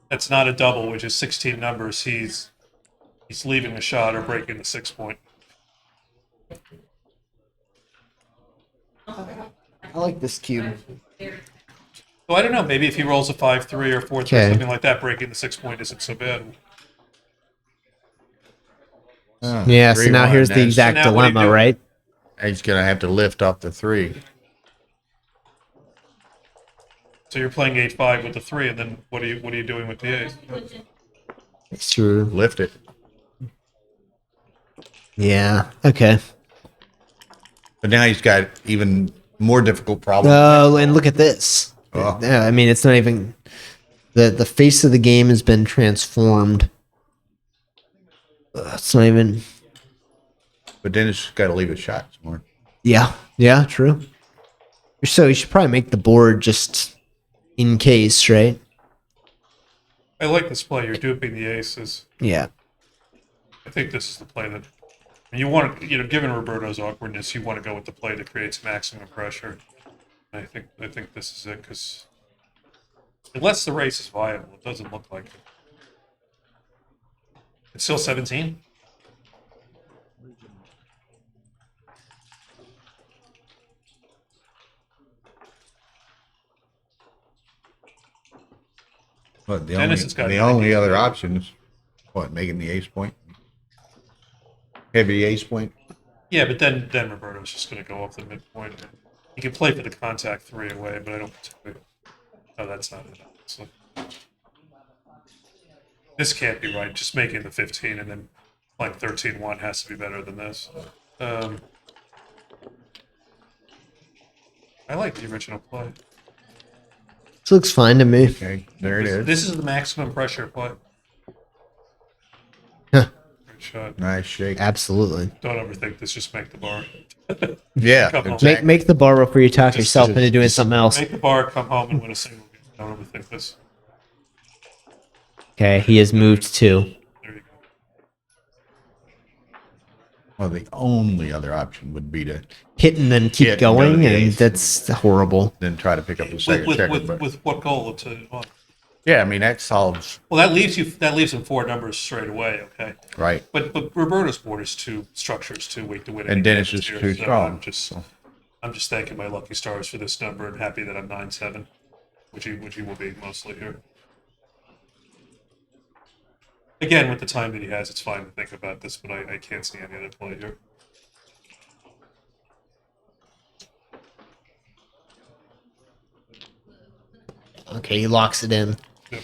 Speaker 9: that's not a double, which is 16 numbers. He's leaving a shot or breaking the 6 point.
Speaker 7: I like this cube.
Speaker 9: So I don't know. Maybe if he rolls a 5-3 or 4-3,
Speaker 7: Okay.
Speaker 9: something like that, breaking the 6 point isn't so bad.
Speaker 7: Yeah, so now
Speaker 3: 3-1,
Speaker 7: here's the
Speaker 3: that's-
Speaker 7: exact
Speaker 9: So now what do you
Speaker 7: dilemma,
Speaker 9: do?
Speaker 7: right?
Speaker 3: He's gonna have to lift off the 3.
Speaker 9: So you're playing 8-5 with the 3, and then what are you doing with the ace?
Speaker 7: Sure.
Speaker 3: Lift it.
Speaker 7: Yeah. Okay.
Speaker 3: But now he's got even more difficult problems.
Speaker 7: Oh, and look at this.
Speaker 3: Oh.
Speaker 7: Yeah, I mean, it's not even the face of the game has been transformed. It's not even.
Speaker 3: But Dennis got to leave a shot somewhere.
Speaker 7: Yeah. Yeah. True. So you should probably make the board just in case, right?
Speaker 9: I like this play. You're duping the aces.
Speaker 7: Yeah.
Speaker 9: I think this is the play that you want to, given Roberto's awkwardness, you want to go with the play that creates maximum pressure. I think this is it because unless the race is viable, it doesn't look like it. It's still 17.
Speaker 3: But the
Speaker 9: Dennis has got
Speaker 3: only
Speaker 9: 90.
Speaker 3: other options What, making the ace point? Heavy ace point?
Speaker 9: Yeah, but then Roberto's just going to go off the midpoint. He can play for the contact 3 away, but I don't particularly. Oh, that's not it. So, this can't be right. Just making the 15 and then playing 13-1 has to be better than this. I like the original play.
Speaker 7: This looks fine to me.
Speaker 3: Okay, there it is.
Speaker 9: This is the maximum pressure play.
Speaker 7: Huh.
Speaker 9: Great shot.
Speaker 3: Nice shake.
Speaker 7: Absolutely.
Speaker 9: Don't overthink this. Just make the bar.
Speaker 3: Yeah.
Speaker 9: Come home.
Speaker 3: exactly.
Speaker 7: Make the bar before you talk yourself into doing something else.
Speaker 9: Make the bar, come home, and win a single game. Don't overthink this.
Speaker 7: Okay, he has moved 2.
Speaker 9: There you go.
Speaker 3: Well, the only other option would be to
Speaker 7: Hit and then keep
Speaker 3: Hit and go to
Speaker 7: going,
Speaker 3: the
Speaker 7: and
Speaker 3: ace.
Speaker 7: that's horrible.
Speaker 3: then try to pick up the second
Speaker 9: With,
Speaker 3: checker.
Speaker 9: with,
Speaker 3: but
Speaker 9: with what goal to? Well,
Speaker 3: yeah, I mean that solves
Speaker 9: that leaves him 4 numbers straight away. Okay.
Speaker 3: right.
Speaker 9: But Roberto's board is too structures too weak to win.
Speaker 3: And
Speaker 9: any
Speaker 3: Dennis
Speaker 9: games
Speaker 3: is
Speaker 9: here,
Speaker 3: too
Speaker 9: so
Speaker 3: strong.
Speaker 9: I'm just thanking my lucky stars for this number and happy that I'm 9-7, which he will be mostly here. Again, with the time that he has, it's fine to think about this, but I can't see any other play here.
Speaker 7: Okay, he locks it in.
Speaker 9: Yep.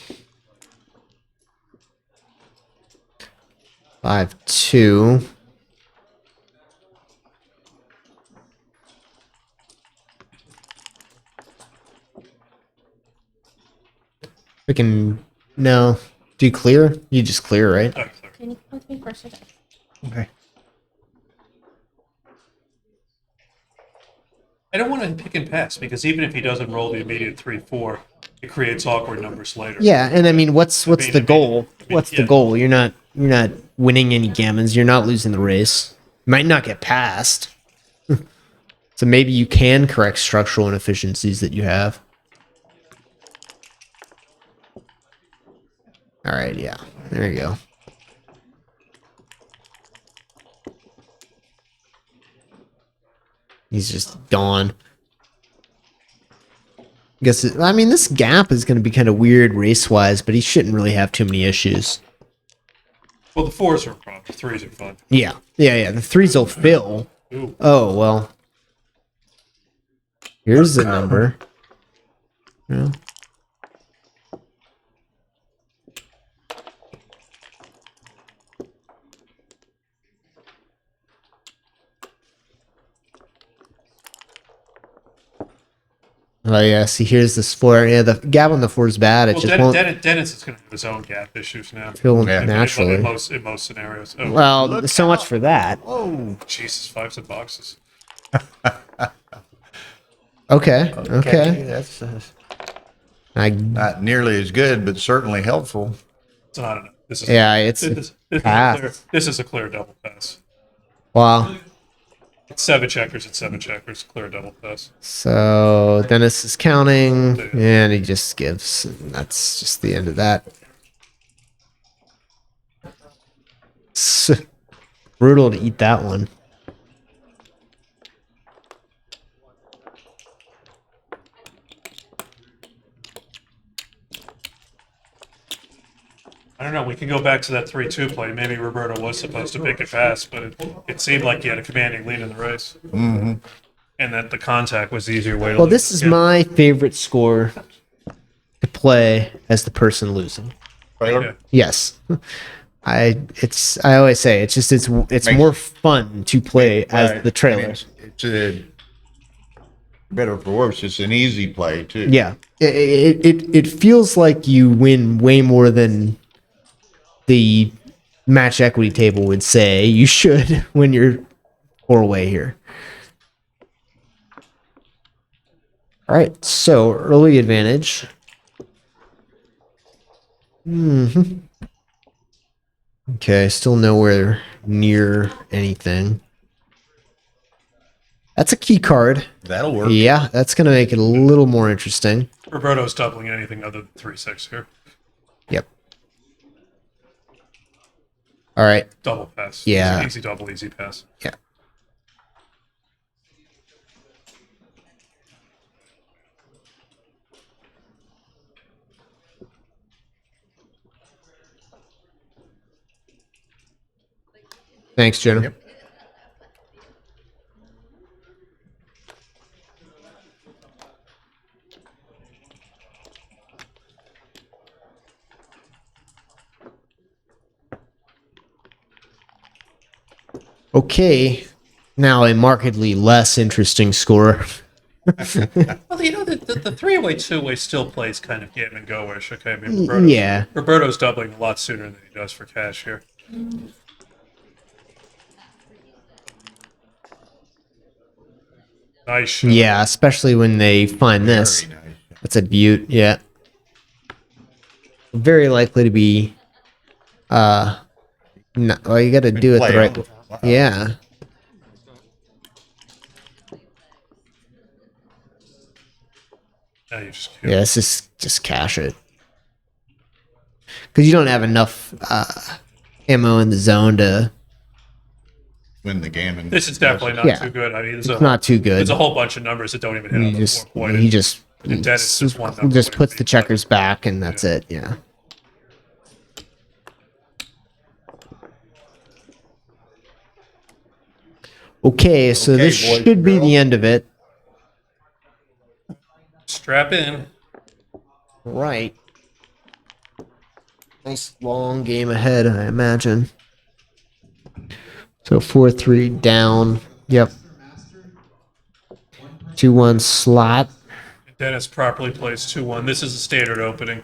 Speaker 7: 5-2. We can do you clear? You just clear, right?
Speaker 9: Clear.
Speaker 8: Can you come with me for a second?
Speaker 3: Okay.
Speaker 9: I don't want to pick and pass because even if he doesn't roll the immediate 3-4, it creates awkward numbers later.
Speaker 7: Yeah, and I mean, what's the goal? What's the
Speaker 9: yeah.
Speaker 7: goal? You're not winning any gammons. You're not losing the race. You might not get past. So maybe you can correct structural inefficiencies that you have. All right, yeah, there you go. He's just gone. I mean, this gap is going to be kind of weird race-wise, but he shouldn't really have too many issues.
Speaker 9: Well, the 4s are a problem. The 3s are fun.
Speaker 7: Yeah. The 3s will fill.
Speaker 9: Ooh.
Speaker 7: Oh, well. Here's the number. Yeah. Oh yeah, see here's this 4. Yeah, the gap on the 4 is bad. It
Speaker 9: Well,
Speaker 7: just won't
Speaker 9: Dennis is going to have his own gap issues now.
Speaker 7: fill
Speaker 3: Yeah.
Speaker 7: naturally.
Speaker 9: In most scenarios. Oh,
Speaker 7: Well, so much for that.
Speaker 3: Oh.
Speaker 9: Jesus, 5s and boxes.
Speaker 7: Okay.
Speaker 3: That's
Speaker 7: I
Speaker 3: not nearly as good, but certainly helpful.
Speaker 9: It's not enough. This is
Speaker 7: pass.
Speaker 9: this is a clear double pass.
Speaker 7: Wow.
Speaker 9: 7 checkers and 7 checkers, clear double pass.
Speaker 7: So Dennis is counting, and he just gives. And that's just the end of that. Brutal to eat that one.
Speaker 9: I don't know. We can go back to that 3-2 play. Maybe Roberto was supposed to pick it pass, but it seemed like he had a commanding lead in the race.
Speaker 3: Mm-hmm.
Speaker 9: And that the contact was the easier way to
Speaker 7: Well,
Speaker 9: lose.
Speaker 7: this is my favorite score to play as the person losing.
Speaker 9: Yeah.
Speaker 7: Yes. I always say it's more fun to play as the trailer.
Speaker 3: It's a better for worse. It's an easy play too.
Speaker 7: Yeah. It feels like you win way more than the match equity table would say you should when you're 4-way here. All right, so early advantage. Okay, still nowhere near anything. That's a key card.
Speaker 3: That'll work.
Speaker 7: Yeah, that's going to make it a little more interesting.
Speaker 9: Roberto's doubling anything other than 3-6 here.
Speaker 7: Yep. All right.
Speaker 9: Double pass.
Speaker 7: Yeah.
Speaker 9: Easy double, easy pass.
Speaker 7: Yeah. Thanks, Jenna.
Speaker 3: Yep.
Speaker 7: Okay, now a markedly less interesting score.
Speaker 9: Well, you know, the three-way, two-way still plays kind of game and go-ish. Okay, I mean,
Speaker 7: Yeah.
Speaker 9: Roberto's doubling a lot sooner than he does for cash here. Nice shot.
Speaker 7: Yeah, especially when they find this.
Speaker 3: Very nice.
Speaker 7: That's a beaut, yeah. Very likely to be no, well, you gotta do it the
Speaker 3: Play
Speaker 7: right
Speaker 3: on.
Speaker 7: way.
Speaker 3: Wow.
Speaker 7: Yeah.
Speaker 9: Now you just
Speaker 7: Yeah, it's just cash it. Because you don't have enough ammo in the zone to.
Speaker 3: Win the gammon.
Speaker 9: This is definitely not
Speaker 7: Yeah.
Speaker 9: too good. I mean,
Speaker 7: It's not too good.
Speaker 9: There's a whole bunch of numbers that don't even hit on the 4 point.
Speaker 7: He just
Speaker 9: And Dennis just one number
Speaker 7: just
Speaker 9: would
Speaker 7: puts
Speaker 9: be
Speaker 7: the checkers back and that's it. Yeah. Okay, so
Speaker 3: Okay,
Speaker 7: this
Speaker 3: boys
Speaker 7: should
Speaker 3: and
Speaker 7: be the
Speaker 3: girls.
Speaker 7: end of it.
Speaker 9: Strap in.
Speaker 7: Right. Nice long game ahead, I imagine. So 4-3 down. Yep. 2-1 slot.
Speaker 9: Dennis properly plays 2-1. This is a standard opening.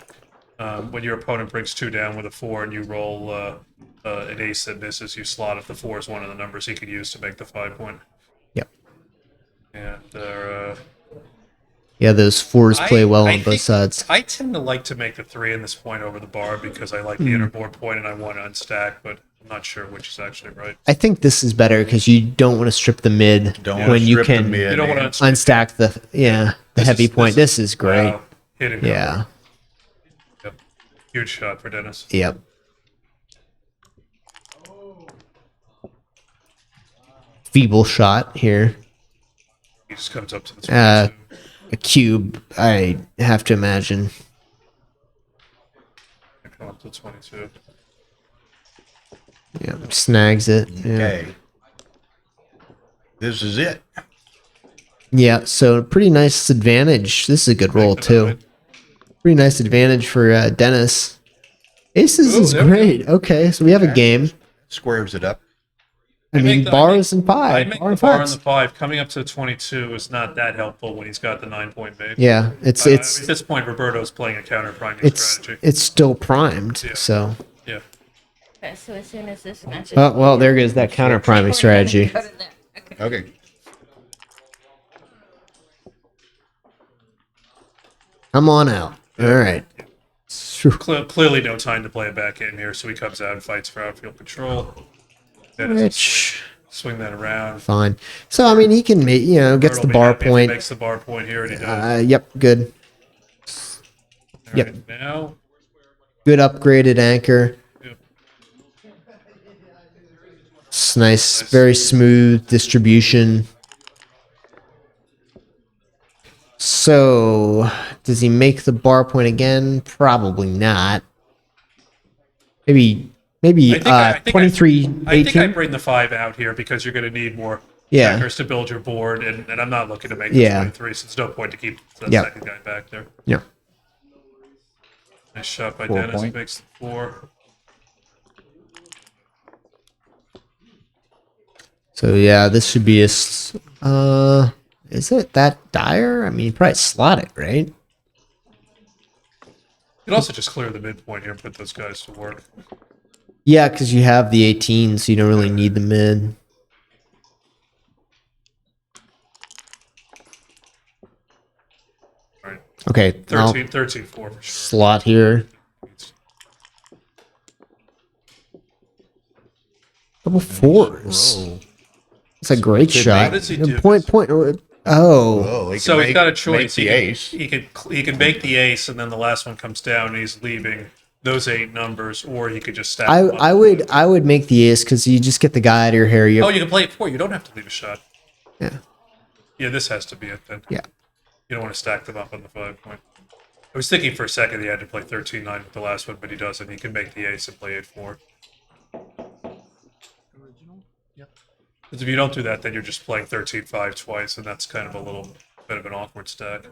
Speaker 9: When your opponent brings 2 down with a 4 and you roll an ace that misses, you slot if the 4 is one of the numbers he could use to make the 5 point.
Speaker 7: Yep.
Speaker 9: And
Speaker 7: Yeah, those fours play well
Speaker 9: I
Speaker 7: on both
Speaker 9: think
Speaker 7: sides.
Speaker 9: I tend to like to make the 3 in this point over the bar because I like the inner board point and I want to unstack, but I'm not sure which is actually right.
Speaker 7: I think this is better because you don't want to strip the mid
Speaker 3: Don't
Speaker 7: when
Speaker 3: wanna
Speaker 7: you
Speaker 3: strip the
Speaker 7: can
Speaker 3: mid.
Speaker 9: You don't want to
Speaker 7: unstack the heavy point. This is great.
Speaker 9: Wow. Hit and go.
Speaker 7: Yeah.
Speaker 9: Yep. Huge shot for Dennis.
Speaker 7: Yep. Feeble shot here.
Speaker 9: He just comes up to the 22.
Speaker 7: A cube, I have to imagine.
Speaker 9: Come up to 22.
Speaker 7: Yeah, snags it. Yeah.
Speaker 3: Okay. This is it.
Speaker 7: Yeah, so pretty nice advantage. This is a good roll too. Pretty nice advantage for Dennis. Aces is
Speaker 9: there we
Speaker 7: great. Okay, so we have a game.
Speaker 3: Squares it up.
Speaker 7: I mean, bars and
Speaker 9: I
Speaker 7: five.
Speaker 9: make
Speaker 7: Bar
Speaker 9: the
Speaker 7: and
Speaker 9: bar on
Speaker 7: fives.
Speaker 9: the 5. Coming up to 22 is not that helpful when he's got the 9 point made.
Speaker 7: Yeah, it's
Speaker 9: at this point, Roberto's playing a counter priming strategy.
Speaker 7: it's still primed.
Speaker 9: Yeah.
Speaker 7: So,
Speaker 8: Okay, so as soon as this matches.
Speaker 7: oh well, there goes that counter priming strategy.
Speaker 8: Go to there. Okay.
Speaker 3: Okay.
Speaker 7: Come on out. All right.
Speaker 9: Clearly no time to play a back game here, so he comes out and fights for outfield control. Dennis will
Speaker 7: Which
Speaker 9: swing that around.
Speaker 7: fine. So I mean, he can make gets
Speaker 9: Roberto
Speaker 7: the
Speaker 9: will be
Speaker 7: bar
Speaker 9: happy if he
Speaker 7: point.
Speaker 9: makes the bar point here, and he does.
Speaker 7: Yep, good.
Speaker 9: All
Speaker 7: yep.
Speaker 9: right, now,
Speaker 7: Good upgraded anchor.
Speaker 9: Yep.
Speaker 7: It's nice, very smooth distribution. So, does he make the bar point again? Probably not. Maybe
Speaker 9: I think I
Speaker 7: 23,
Speaker 9: I think I
Speaker 7: 18?
Speaker 9: bring the 5 out here because you're going to need more
Speaker 7: Yeah.
Speaker 9: checkers to build your board, and I'm not looking to make
Speaker 7: Yeah.
Speaker 9: the 23, so there's no point to keep the
Speaker 7: Yep.
Speaker 9: second guy back there.
Speaker 7: Yeah.
Speaker 9: Nice shot by
Speaker 3: 4
Speaker 9: Dennis,
Speaker 3: point.
Speaker 9: makes the 4.
Speaker 7: So yeah, this should be is it that dire? I mean, probably slot it, right?
Speaker 9: You could also just clear the midpoint here and put those guys to work.
Speaker 7: Yeah, because you have the 18, so you don't really need the mid.
Speaker 9: All right.
Speaker 7: Okay,
Speaker 9: 13-4 for sure.
Speaker 7: slot here. Couple fours.
Speaker 3: Roll.
Speaker 7: It's a great
Speaker 3: Could
Speaker 7: shot.
Speaker 3: make-
Speaker 9: What does he do?
Speaker 7: Point. Oh,
Speaker 3: He
Speaker 9: So
Speaker 3: can
Speaker 9: he's got a
Speaker 3: make
Speaker 9: choice.
Speaker 3: the
Speaker 9: He
Speaker 3: ace.
Speaker 9: can make the ace, and then the last one comes down, and he's leaving those 8 numbers, or he could just stack. them up.
Speaker 7: I would make the ace because you just get the guy out of your hair.
Speaker 9: Oh, you can play it 4. You don't have to leave a shot.
Speaker 7: Yeah.
Speaker 9: Yeah, this has to be it then.
Speaker 7: Yeah.
Speaker 9: You don't want to stack them up on the 5 point. I was thinking for a second he had to play 13-9 with the last one, but he doesn't. He can make the ace and play 8-4. Because if you don't do that, then you're just playing 13-5 twice, and that's kind of a little bit of an awkward stack.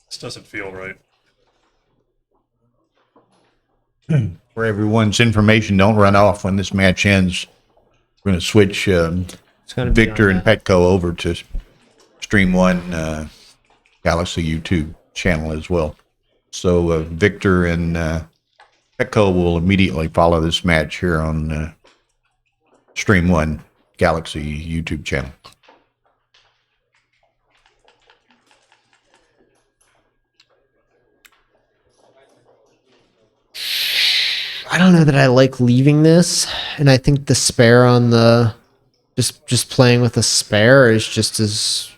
Speaker 9: This doesn't feel right.
Speaker 3: For everyone's information, don't run off when this match ends. We're going to switch Victor and Petco over to Stream 1 Galaxy YouTube channel as well. So Victor and Petco will immediately follow this match here on Stream 1 Galaxy YouTube channel.
Speaker 7: I don't know that I like leaving this, and I think the spare on the just playing with a spare is just as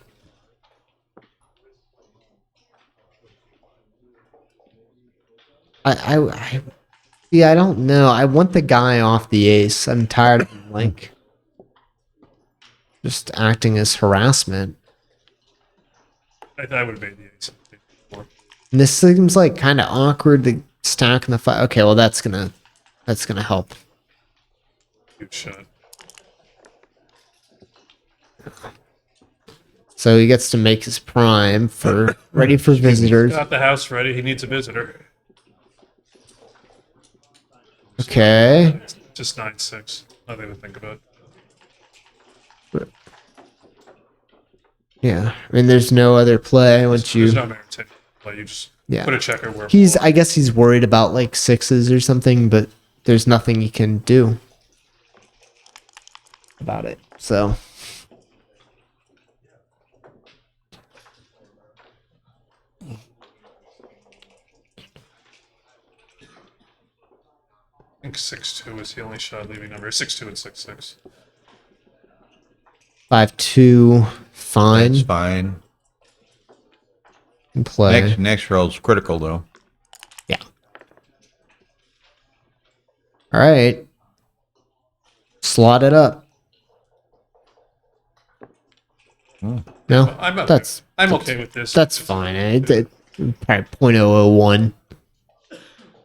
Speaker 7: yeah, I don't know. I want the guy off the ace. I'm tired of him, like just acting as harassment.
Speaker 9: I would have made the ace.
Speaker 7: And this seems like kind of awkward to stack in the five. Okay, well that's gonna help.
Speaker 9: Good shot.
Speaker 7: So he gets to make his prime for ready for visitors.
Speaker 9: Got the house ready. He needs a visitor.
Speaker 7: Okay.
Speaker 9: Just 9-6. Nothing to think about.
Speaker 7: Yeah, I mean, there's no other play once you.
Speaker 9: There's no merit to play. You just put a checker where.
Speaker 7: I guess he's worried about like sixes or something, but there's nothing he can do about it. So.
Speaker 9: I think 6-2 is the only shot leaving number. 6-2 and 6-6.
Speaker 7: 5-2, fine.
Speaker 3: That's fine.
Speaker 7: Can play.
Speaker 3: Next roll's critical though.
Speaker 7: Yeah. All right. Slot it up. No,
Speaker 9: I'm okay with this.
Speaker 7: That's fine. Probably 0.001.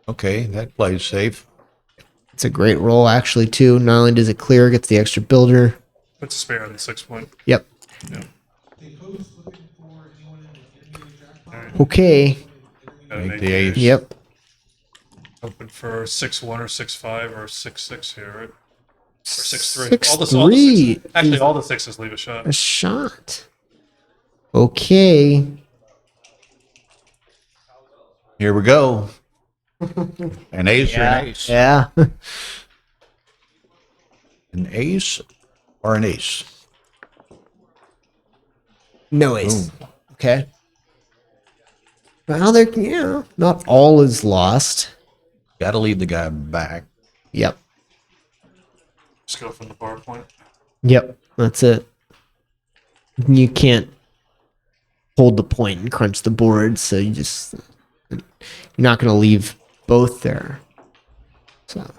Speaker 3: Okay, that plays safe.
Speaker 7: It's a great roll, actually, too. Not only does it clear, gets the extra builder.
Speaker 9: Puts a spare on the 6 point.
Speaker 7: Yep.
Speaker 9: Yeah.
Speaker 7: Okay.
Speaker 3: Make the ace.
Speaker 7: Yep.
Speaker 9: Open for 6-1 or 6-5 or 6-6 here, right? Or 6-3.
Speaker 7: 6-3.
Speaker 9: Actually, all the sixes leave a shot.
Speaker 7: A shot. Okay.
Speaker 3: Here we go. An ace or an ace?
Speaker 7: Yeah.
Speaker 3: An ace or an ace?
Speaker 7: No ace.
Speaker 3: Boom.
Speaker 7: Okay. Well, not all is lost.
Speaker 3: Got to lead the guy back.
Speaker 7: Yep.
Speaker 9: Just go from the bar point.
Speaker 7: Yep. That's it. You can't hold the point and crunch the board, so you're not going to leave both there. So.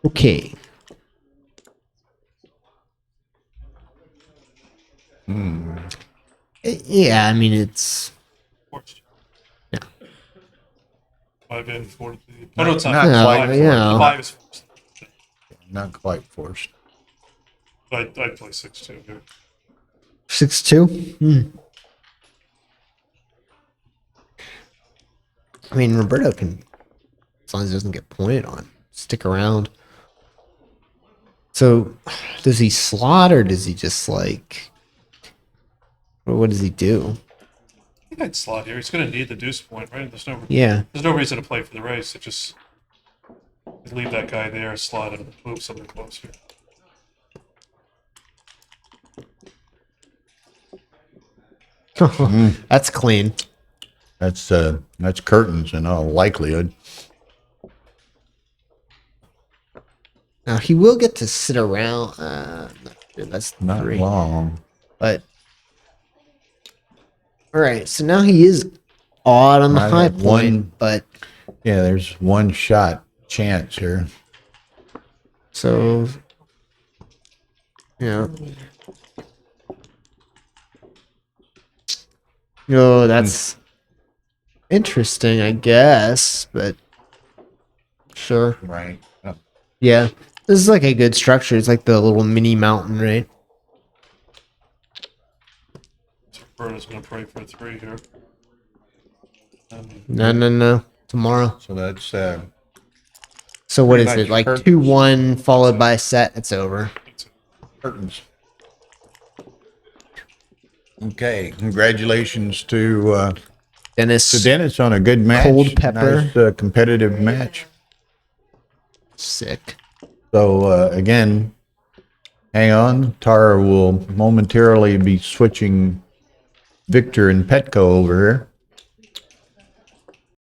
Speaker 7: Okay. Yeah, I mean, it's.
Speaker 9: Forced.
Speaker 7: Yeah.
Speaker 9: 5 in, 4 to the. Oh, no, it's not.
Speaker 3: Not
Speaker 7: quite
Speaker 9: Five,
Speaker 7: yeah.
Speaker 9: 5 is forced.
Speaker 3: Not quite forced.
Speaker 9: I'd play 6-2 here.
Speaker 7: 6-2? I mean, Roberto can, as long as he doesn't get pointed on, stick around. So, does he slot or does he just like, what does he do?
Speaker 9: I think I'd slot here. He's going to need the deuce point, right? There's no reason to play for the race. It just leave that guy there, slot and move something closer.
Speaker 7: That's clean.
Speaker 3: That's curtains in all likelihood.
Speaker 7: Now he will get to sit around. That's
Speaker 3: Not
Speaker 7: 3.
Speaker 3: long.
Speaker 7: But all right, so now he is odd on the
Speaker 3: Might
Speaker 7: high
Speaker 3: have
Speaker 7: point,
Speaker 3: one-
Speaker 7: but
Speaker 3: Yeah, there's one shot chance here.
Speaker 7: so yeah. Oh, that's interesting, I guess, but sure.
Speaker 3: Right.
Speaker 7: Yeah, this is like a good structure. It's like the little mini mountain, right?
Speaker 9: Roberto's going to pray for a 3 here.
Speaker 7: No. Tomorrow.
Speaker 3: So that's
Speaker 7: So what
Speaker 3: pretty
Speaker 7: is
Speaker 3: much
Speaker 7: it? Like
Speaker 3: curtains.
Speaker 7: 2-1 followed by a set. It's over.
Speaker 3: curtains. Okay, congratulations to
Speaker 7: Dennis
Speaker 3: on a good match.
Speaker 7: Culpepper.
Speaker 3: Nice, competitive match.
Speaker 7: Sick.
Speaker 3: So again, hang on. Tara will momentarily be switching Victor and Petco over here.